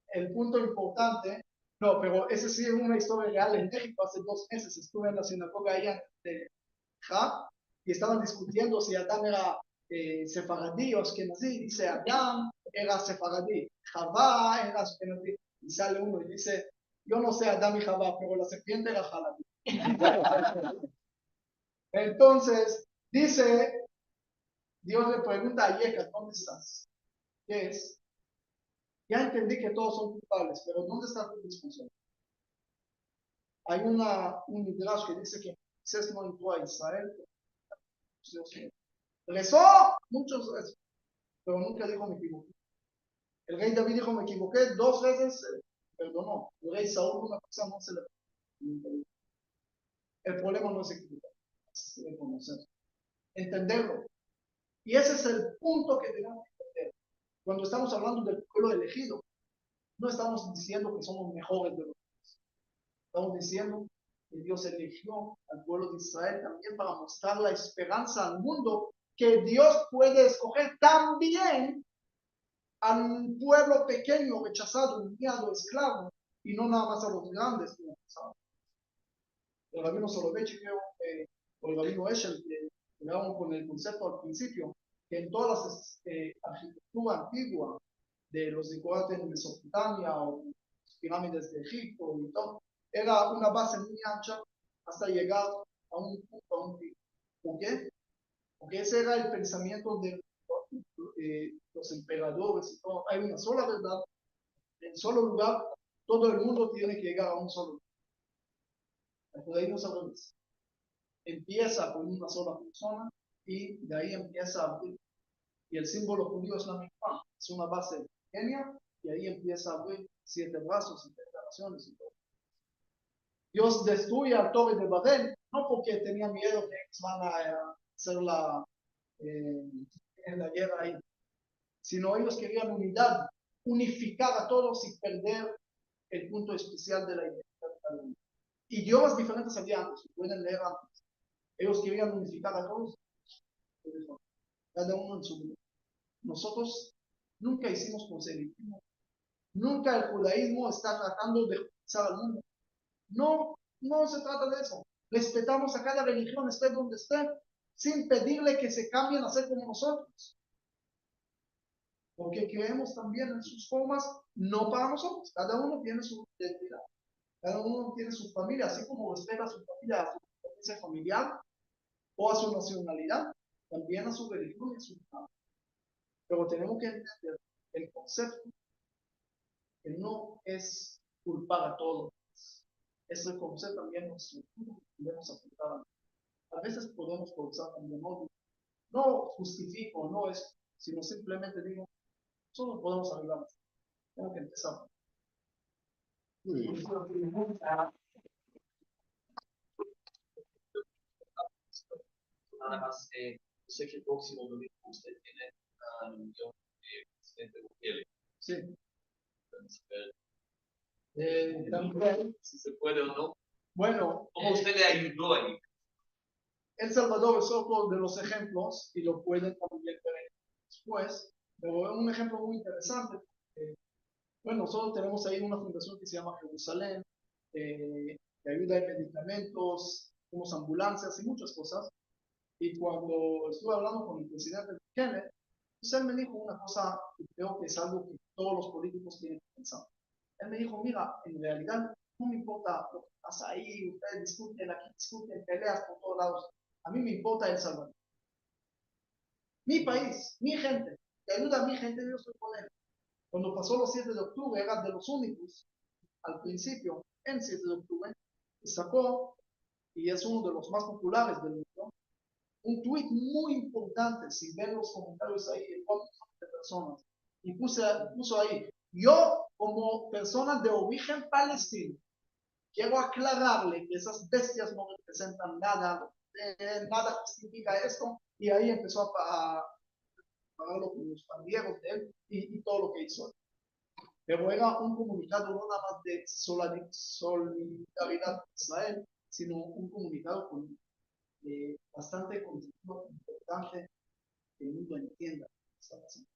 el punto importante, no, pero esa sí es una historia real en México. Hace 2 meses estuve en la sinagoga allá de Ja y estaban discutiendo si Adán era sefaradí o ashkenazí. Dice Adán era sefaradí, Javá era ashkenazí. Y sale uno y dice, yo no sé Adán y Javá, pero la serpiente era jalabí. Entonces, dice, Dios le pregunta a Yeca, ¿dónde estás? ¿Qué es? Ya entendí que todos son culpables, pero ¿dónde está tu disfunción? Hay un midrash que dice que Moisés no entró a Israel. Rezó muchos veces, pero nunca dijo me equivoqué. El rey David dijo me equivoqué 2 veces, perdonó. El rey Saúl una cosa no se le perdonó. El problema no es equivocar, es reconocer, entenderlo. Y ese es el punto que tenemos que entender. Cuando estamos hablando del pueblo elegido, no estamos diciendo que somos mejores de los demás. Estamos diciendo que Dios eligió al pueblo de Israel también para mostrar la esperanza al mundo que Dios puede escoger también al pueblo pequeño, rechazado, humillado, esclavo, y no nada más a los grandes, como pensaban. El rabino Soloveitchik, o el rabino Eshel, que llegaron con el concepto al principio, que en todas las arquitectura antigua de los zigurates en Mesopotamia o las pirámides de Egipto y todo, era una base muy ancha hasta llegar a un punto, a un pico. ¿Por qué? Porque ese era el pensamiento de los emperadores y todo. Hay una sola verdad, en un solo lugar, todo el mundo tiene que llegar a un solo lugar. El judaísmo es al revés. Empieza con una sola persona y de ahí empieza a abrir. Y el símbolo judío es la misma, es una base pequeña y ahí empieza a abrir 7 brazos, 7 naciones y todo. Dios destruye al Torre de Babel, no porque tenía miedo que ellos van a hacer en la guerra ahí, sino ellos querían unidad, unificar a todos y perder el punto especial de la identidad de cada uno. Idiomas diferentes había antes, pueden leer antes. Ellos querían unificar a todos, cada uno en su lugar. Nosotros nunca hicimos proselitismo, nunca el judaísmo está tratando de judaizar al mundo. No se trata de eso. Respetamos a cada religión, esté donde esté, sin pedirle que se cambien a ser como nosotros. Porque creemos también en sus formas, no para nosotros. Cada uno tiene su identidad. Cada uno tiene su familia, así como respeta a su familia, a su experiencia familiar o a su nacionalidad, también a su religión y a su familia. Pero tenemos que entender el concepto que no es culpar a todos. Es reconocer también nuestro futuro que debemos apuntar. A veces podemos causar también no justifico, no es, sino simplemente digo, solo podemos arreglar. Tengo que empezar. Nada más, yo sé que el próximo domingo usted tiene una reunión de presidente Bukele. Sí. También, si se puede o no. Bueno, ¿Cómo usted le ayudó ahí? El Salvador es otro de los ejemplos y lo pueden también ver después, pero es un ejemplo muy interesante. Bueno, nosotros tenemos ahí una fundación que se llama Jerusalén, que ayuda en medicamentos, unos ambulancias y muchas cosas. Y cuando estuve hablando con el presidente Kenneth, pues él me dijo una cosa que creo que es algo que todos los políticos tienen que pensar. Él me dijo, mira, en realidad no me importa lo que pasa ahí, ustedes discuten aquí, discuten, peleas por todos lados. A mí me importa El Salvador. Mi país, mi gente, que ayuda a mi gente, yo estoy con él. Cuando pasó los 7 de octubre, era de los únicos, al principio, en 7 de octubre, y sacó, y es uno de los más populares del mundo, un tweet muy importante, si ven los comentarios ahí, el de personas, y puso ahí, yo como persona de origen palestino, quiero aclararle que esas bestias no representan nada, nada justifica esto, y ahí empezó a pagarlo con los pandilleros de él y todo lo que hizo. Pero era un comunicado no nada más de solidaridad con Israel, sino un comunicado con bastante contenido importante que el mundo entienda lo que está pasando.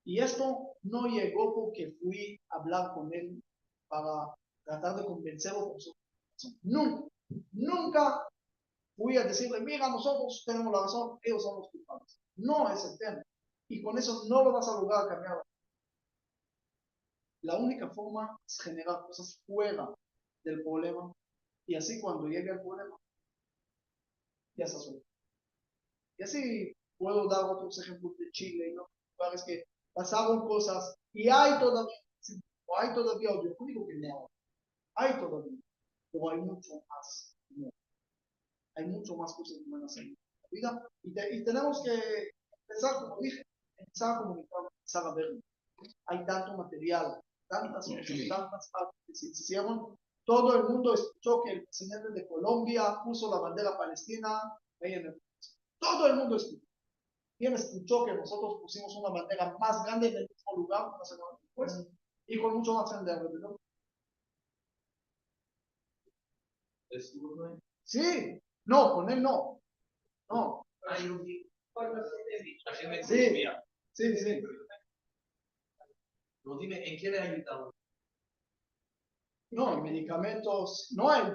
Y esto no llegó porque fui a hablar con él para tratar de convencerlo por su razón. Nunca fui a decirle, mira, nosotros tenemos la razón, ellos son los culpables. No es el tema. Y con eso no lo vas a lograr cambiar. La única forma es generar cosas fuera del problema y así cuando llegue el problema ya se resuelve. Y así puedo dar otros ejemplos de Chile y otros lugares que pasaron cosas y hay todavía, yo no digo que no, hay todavía, pero hay mucho más. No. Hay mucho más cosas que van a hacer en la vida y tenemos que empezar, como dije, empezar a comunicar, empezar a verlo. Hay tanto material, tantas partes que se hicieron. Todo el mundo escuchó que el presidente de Colombia puso la bandera palestina ahí en el... Todo el mundo escuchó. ¿Quién escuchó que nosotros pusimos una bandera más grande en el mismo lugar una semana después? Y con mucho más gente alrededor. Sí, no, con él no. No. Sí, sí, sí. Pero dime, ¿en qué le ayudaron? No, en medicamentos, no a él,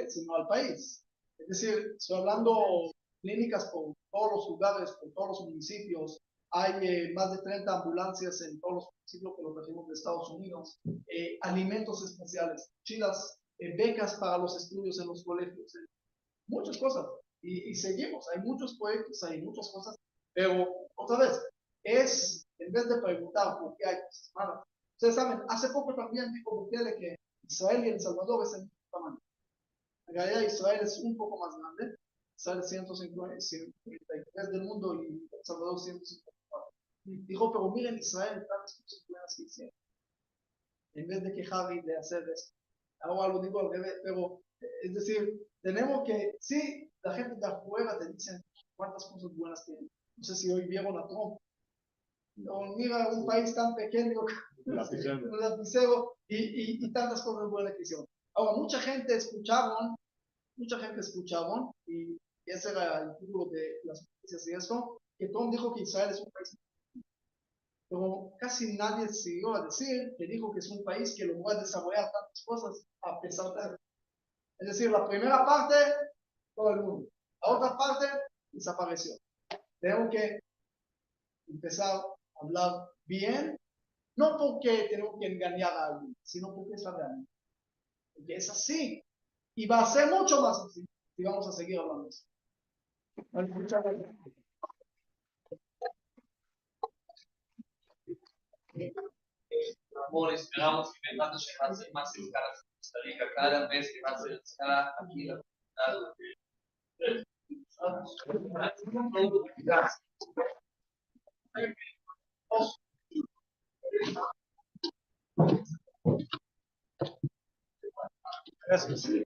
sino al país. Es decir, estoy hablando clínicas por todos los lugares, por todos los municipios. Hay más de 30 ambulancias en todos los municipios que los trajimos de Estados Unidos. Alimentos especiales, chilas, becas para los estudios en los colegios. Muchas cosas. Y seguimos, hay muchos proyectos, hay muchas cosas. Pero, otra vez, en vez de preguntar por qué hay cosas malas, ustedes saben, hace poco también dijo Bukele que Israel y El Salvador es el mismo tamaño. En realidad Israel es un poco más grande. Israel es 153 del mundo y El Salvador 154. Dijo, pero miren Israel, tantas cosas buenas que hicieron. En vez de quejar y de hacer esto. Ahora lo digo al revés, pero es decir, tenemos que, sí, la gente de afuera te dice cuántas cosas buenas tienen. No sé si hoy vieron a Trump. No, mira, un país tan pequeño un lapicero y tantas cosas buenas que hicieron. Ahora, mucha gente escucharon y ese era el título de las noticias y eso, que Trump dijo que Israel es un país, pero casi nadie siguió a decir que dijo que es un país que logró desarrollar tantas cosas a pesar de, es decir, la primera parte, todo el mundo, la otra parte desapareció. Tenemos que empezar a hablar bien, no porque tenemos que engañar a alguien, sino porque es la realidad. Porque es así. Y va a ser mucho más así si vamos a seguir hablando de eso. Muchas gracias. Amor, esperamos que me mande más escalas en Costa Rica. Cada vez que va a hacer escala aquí la comunidad. Gracias.